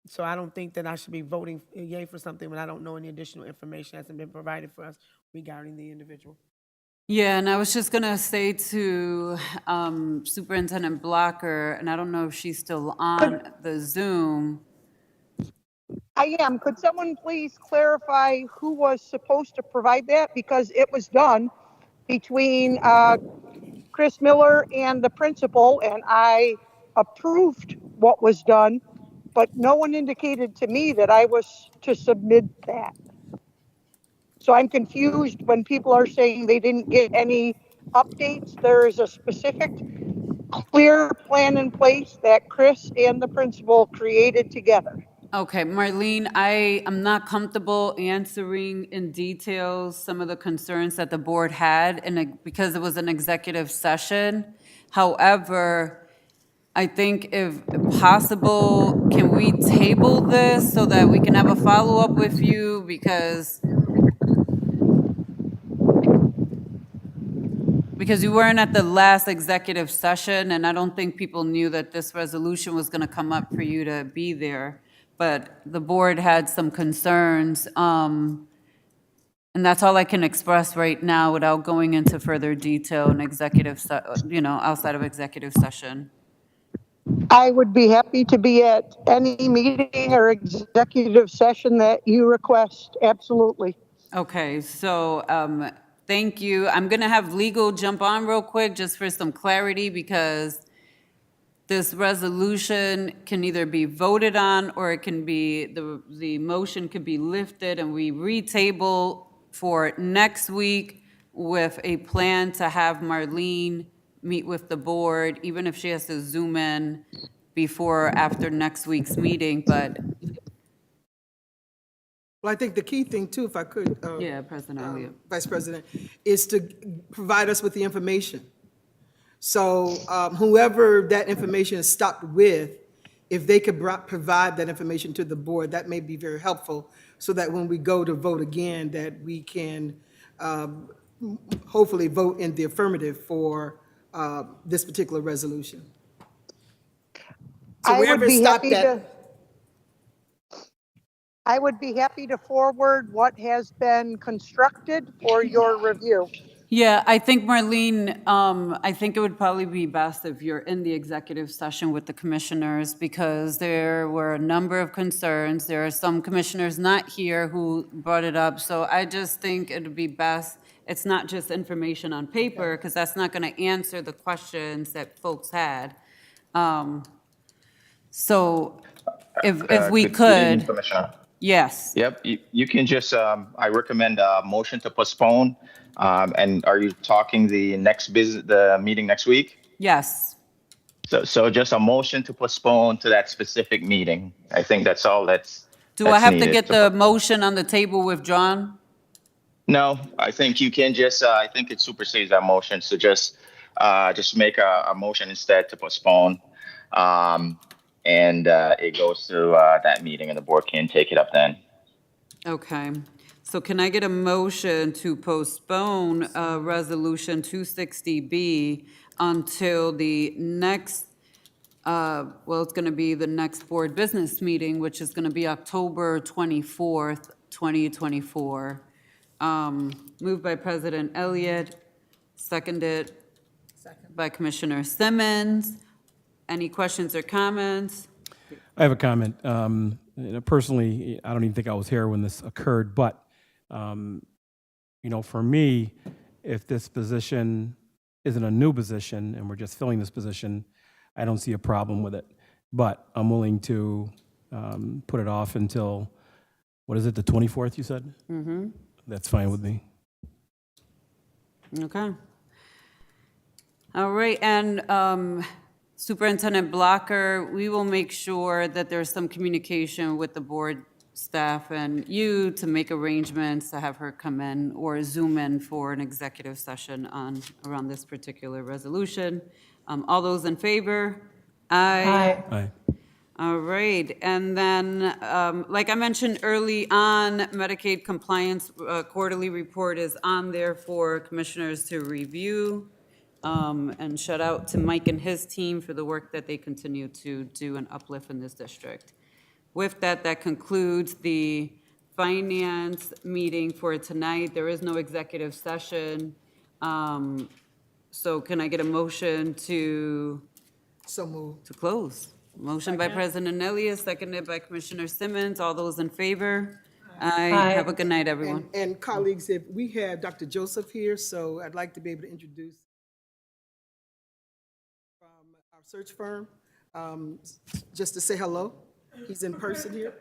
So I don't think that I should be voting yay for something when I don't know any additional information hasn't been provided for us regarding the individual. yeah, and I was just gonna say to Superintendent Blocker, and I don't know if she's still on the Zoom. I am. Could someone please clarify who was supposed to provide that? Because it was done between Chris Miller and the principal, and I approved what was done, but no one indicated to me that I was to submit that. So I'm confused when people are saying they didn't get any updates. There is a specific, clear plan in place that Chris and the principal created together. Okay, Marlene, I am not comfortable answering in details some of the concerns that the board had because it was an executive session. However, I think if possible, can we table this so that we can have a follow-up with you? Because you weren't at the last executive session, and I don't think people knew that this resolution was gonna come up for you to be there. But the board had some concerns, and that's all I can express right now without going into further detail in outside of executive session. I would be happy to be at any meeting or executive session that you request, absolutely. Okay, so, thank you. I'm gonna have legal jump on real quick just for some clarity because this resolution can either be voted on or it can be, the motion could be lifted and we retable for next week with a plan to have Marlene meet with the board, even if she has to zoom in before or after next week's meeting, but well, I think the key thing too, if I could. yeah, President Elliott. Vice President, is to provide us with the information. So whoever that information is stopped with, if they could provide that information to the board, that may be very helpful, so that when we go to vote again, that we can hopefully vote in the affirmative for this particular resolution. So wherever it's stopped at. I would be happy to forward what has been constructed for your review. Yeah, I think Marlene, I think it would probably be best if you're in the executive session with the commissioners because there were a number of concerns. There are some commissioners not here who brought it up, so I just think it'd be best, it's not just information on paper, because that's not going to answer the questions that folks had. So if we Good evening, could, Commissioner. yes. Yep, you can just, I recommend a motion to postpone. And are you talking the meeting next week? Yes. So just a motion to postpone to that specific meeting. I think that's all Do I that's have to needed. get the motion on the table withdrawn? No, I think you can just, I think it supersedes that motion. So just make a motion instead to postpone. And it goes to that meeting and the board can take it up then. Okay, so can I get a motion to postpone Resolution 260B until the next, well, it's going to be the next board business meeting, which is going to be October 24th, 2024. Moved by President Elliott, seconded by Commissioner Simmons. Any questions or comments? I have a comment. Personally, I don't even think I was here when this occurred, but, for me, if this position isn't a new position and we're just filling this position, I don't see a problem with it. But I'm willing to put it off until, what is it, the 24th, you said? Mm-hmm. That's fine with me. Okay. All right, and Superintendent Blocker, we will make sure that there's some communication with the board staff and you to make arrangements to have her come in or Zoom in for an executive session around this particular resolution. All those in favor? Aye. Aye. All right, and then, like I mentioned early on, Medicaid compliance quarterly report is on there for commissioners to review. And shout out to Mike and his team for the work that they continue to do and uplift in this district. With that, that concludes the finance meeting for tonight. There is no executive session. So can I get a motion to So moved. close? Motion by President Elliott, seconded by Commissioner Simmons. All those in favor? Aye. Have a good night, everyone. And colleagues, if we have Dr. Joseph here, so I'd like to be able to introduce from our search firm, just to say hello. He's in person here.